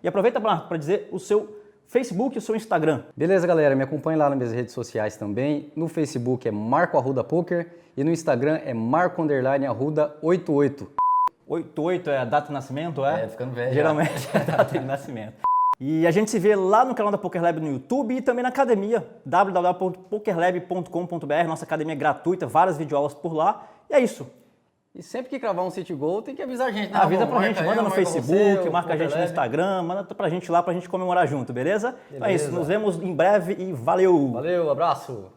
[SPEAKER 1] E aproveita para dizer o seu Facebook e o seu Instagram.
[SPEAKER 2] Beleza, galera? Me acompanhe lá nas minhas redes sociais também. No Facebook é Marco Arruda Poker e no Instagram é Marco_Arruda88.
[SPEAKER 1] 88 é a data de nascimento, é?
[SPEAKER 2] Ficando velho.
[SPEAKER 1] Geralmente é a data de nascimento. E a gente se vê lá no canal da PokerLab no YouTube e também na academia, www.pokerlab.com.br, nossa academia gratuita, várias videoaulas por lá. E é isso.
[SPEAKER 2] E sempre que cravar um City Goal, tem que avisar a gente, né?
[SPEAKER 1] Avisa pra gente, manda no Facebook, marca a gente no Instagram, manda pra gente lá pra gente comemorar junto, beleza? Então é isso, nos vemos em breve e valeu!
[SPEAKER 2] Valeu, abraço!